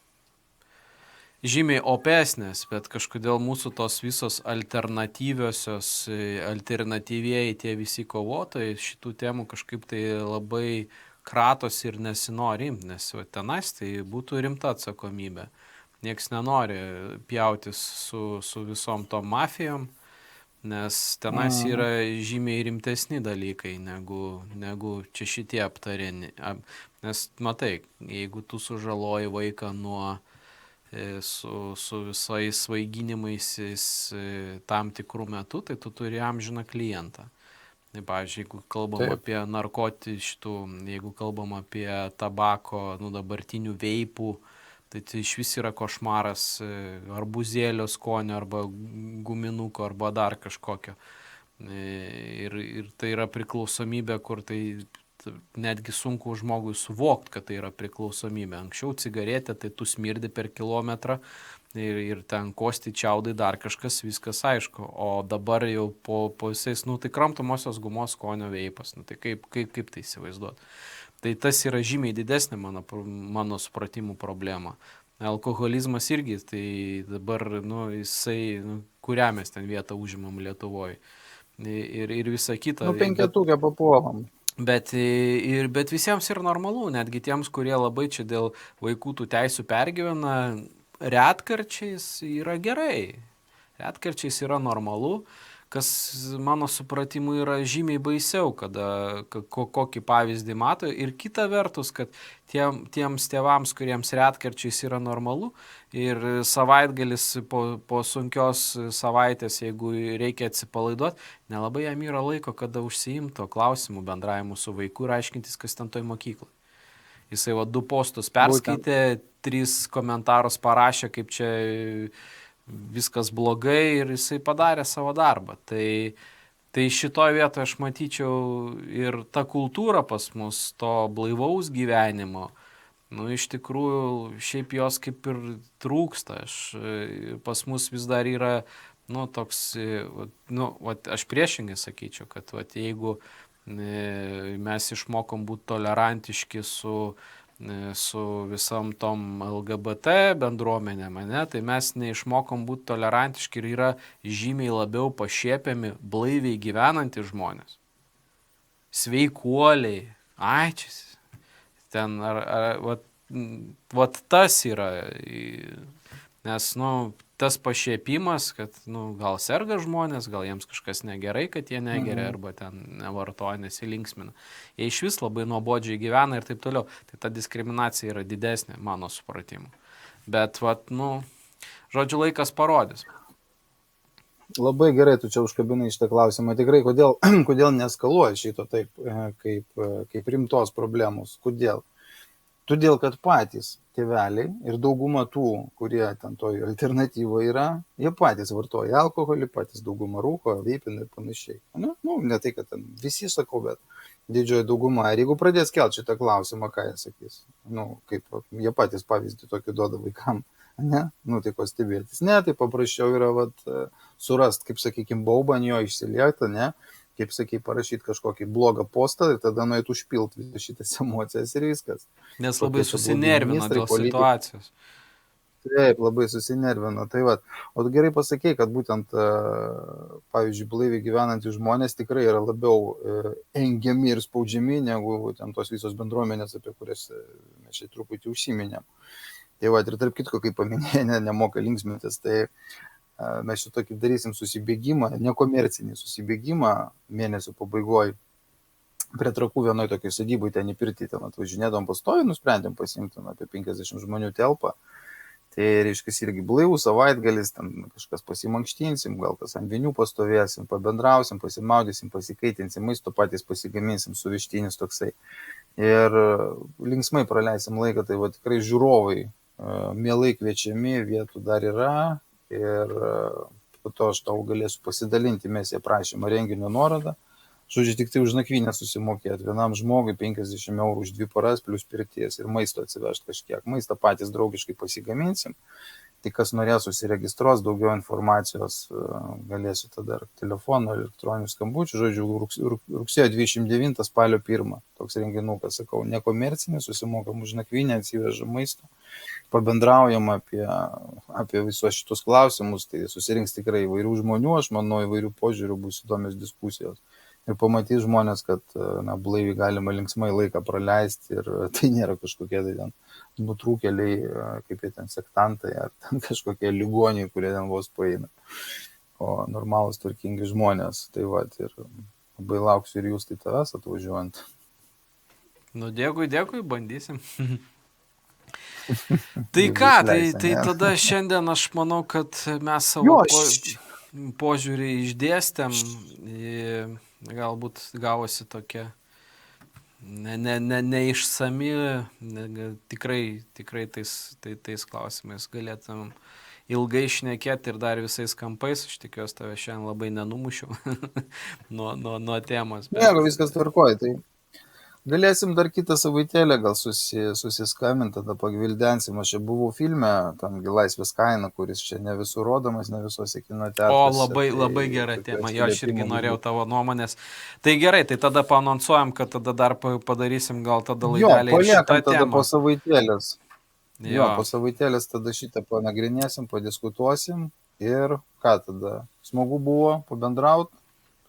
žymiai opesnės, bet kažkodėl mūsų tos visos alternatyvieji tie visi kovotojai šitų temų kažkaip tai labai kratosi ir nesinori imti, nes tenais tai būtų rimta atsakomybė. Niekas nenori pjautis su visom tom mafijom, nes tenais yra žymiai rimtesni dalykai negu čia šitie aptarini. Nes matai, jeigu tu sužaloji vaiką su visais svaiginimais tam tikrų metų, tai tu turi amžiną klientą. Tai, pavyzdžiui, jeigu kalbam apie jeigu kalbam apie tabako, dabartinių veipų, tai iš vis yra košmaras arbūzėlio skonio arba guminuko arba dar kažkokio. Ir tai yra priklausomybė, kur tai netgi sunku žmogui suvokti, kad tai yra priklausomybė. Anksčiau cigaretė, tai tu smirdi per kilometrą ir ten kosti čiaudai dar kažkas, viskas aišku. O dabar jau po visais, tai kramtomosios gumos skonio veipas. Tai kaip tai įsivaizduoti? Tai tas yra žymiai didesnė mano supratimų problema. Alkoholizmas irgi, tai dabar, jisai, kurią mes ten vietą užimam Lietuvoje. Ir visa kita. Penketukę papuolam. Bet visiems yra normalu, netgi tiems, kurie labai čia dėl vaikų tų teisų pergyvena, retkarčiais yra gerai. Retkarčiais yra normalu, kas mano supratimu yra žymiai baisiau, kokį pavyzdį mato. Ir kita vertus, kad tiems tėvams, kuriems retkarčiais yra normalu ir savaitgalis po sunkios savaitės, jeigu reikia atsipalaiduoti, nelabai jam yra laiko, kada užsiimto klausimų bendravimu su vaiku ir aiškintis, kas ten toj mokyklai. Jisai 2 postus perskaitė, 3 komentarus parašė, kaip čia viskas blogai ir jisai padarė savo darbą. Tai šitoje vietoje aš matyčiau ir ta kultūra pas mus, to blaivaus gyvenimo, iš tikrųjų šiaip jos kaip ir trūksta. Pas mus vis dar yra, toks, aš priešingai sakyčiau, kad jeigu mes išmokom būti tolerantiški su visam tom LGBT bendruomenėm, tai mes neišmokom būti tolerantiški ir yra žymiai labiau pašiepiami blaiviai gyvenantys žmonės. Sveikuoliai, aičias. Ten, tas yra, nes, tas pašiepimas, kad, gal serga žmonės, gal jiems kažkas negerai, kad jie negeria arba ten nevartoja, nesilinksmina. Jie iš vis labai nuobodžiai gyvena ir taip toliau. Tai ta diskriminacija yra didesnė, mano supratimu. Bet, žodžiu, laikas parodys. Labai gerai, tu čia užkabinai šitą klausimą. Tikrai, kodėl neskaluoja šito taip, kaip rimtos problemos? Kodėl? Todėl, kad patys tėveliai ir dauguma tų, kurie ten toj alternatyvoje yra, jie patys vartoja alkoholį, patys dauguma rūko, veipina ir panašiai. Ne tai, kad ten visi sakau, bet didžioji dauguma. Ir jeigu pradės kelti šitą klausimą, ką jie sakys? Kaip jie patys pavyzdį tokį duoda vaikam. Ne? Tai ko stebėtis. Ne, tai paprasčiau yra surast, kaip sakykime, baubą ant jo išsiliekti, ne? Kaip sakai, parašyti kažkokį blogą postą ir tada nueit užpilt visas šitas emocijas ir viskas. Nes labai susinervino dėl situacijos. Taip, labai susinervino. Tai o tu gerai pasakei, kad būtent, pavyzdžiui, blaiviai gyvenantys žmonės tikrai yra labiau engiami ir spaudžiami negu ten tos visos bendruomenės, apie kurias mes čia truputį užsiminėm. Tai ir tarp kitko, kaip paminėjai, nemoka linksmintis, tai mes šitokį darysim susibėgimą, nekomercinį susibėgimą mėnesio pabaigoje prie Trakų vienoj tokiai sodybui ten į pirtį, ten atvažinėdom pastovi, nusprendėm pasimti apie 50 žmonių telpą. Tai reiškia irgi blaivų savaitgalis, ten kažkas pasimankštinsim, gal kas ant vinių pastovėsim, pabendrausim, pasimaudysim, pasikaitinsim, maisto patys pasigaminsim, suvištinis toksai. Ir linksmai praleisim laiką, tai tikrai žiūrovai mielai kviečiami, vietų dar yra. Ir po to aš tau galėsiu pasidalinti, mes jie prašymą renginio nuorodą. Žodžiu, tik tai už nakvynę susimokėti. Vienam žmogui 50 eurų už 2 paras plus pirties ir maisto atsivežti kažkiek. Maistą patys draugiškai pasigaminsim. Tai kas norės susiregistruos, daugiau informacijos galėsiu tada telefonu, elektroniniu skambučiu. Žodžiu, rugsėjo 29, spalio 1. Toks renginukas, sakau, nekomercinis, susimokam už nakvynę, atsivežam maisto. pabendraujam apie visus šitus klausimus, tai susirinks tikrai įvairių žmonių, aš manau, įvairių požiūrių bus įdomios diskusijos. Ir pamatys žmonės, kad blaiviai galima linksmai laiką praleisti ir tai nėra kažkokie tai ten nutrūkėliai, kaip jie ten sektantai, ar ten kažkokie ligoniai, kurie ten vos paeina, o normalus, tvarkingi žmonės. Tai va, ir labai lauksiu ir jūs tai tavęs atvažiuojant. Nu, dėkui, bandysim. Tai ką, tai tada šiandien aš manau, kad mes savo požiūrį išdėstėm, galbūt gavosi tokia neišsami, tikrai tais klausimais galėtum ilgai šnekėti ir dar visais kampais, aš tikiuosi tave šiandien labai nenumušiau nuo temos. Ne, viskas tvarkoja, tai galėsim dar kitą savaitėlę gal susiskambinti, tada pagvildensim. Aš čia buvau filme, tam Laisvės kaina, kuris čia ne visur rodomas, ne visose kino teatruose. O, labai gera tema, jo aš irgi norėjau tavo nuomonės. Tai gerai, tai tada paanonsuojam, kad tada dar padarysim gal tada laidelį. Jo, paliekam tada po savaitėlės. Jo, po savaitėlės tada šitą panagrinėsim, padiskutuosim ir ką tada? Smagu buvo pabendrauti.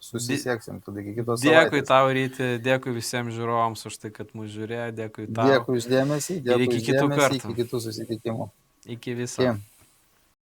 Susisieksim tada iki kitos savaitės. Dėkui tau, Ryti, dėkui visiems žiūrovams už tai, kad mūsų žiūrėjo, dėkui tau. Dėkui uždėmesį, iki kitų kartų. Iki kitų susitikimų. Iki viso.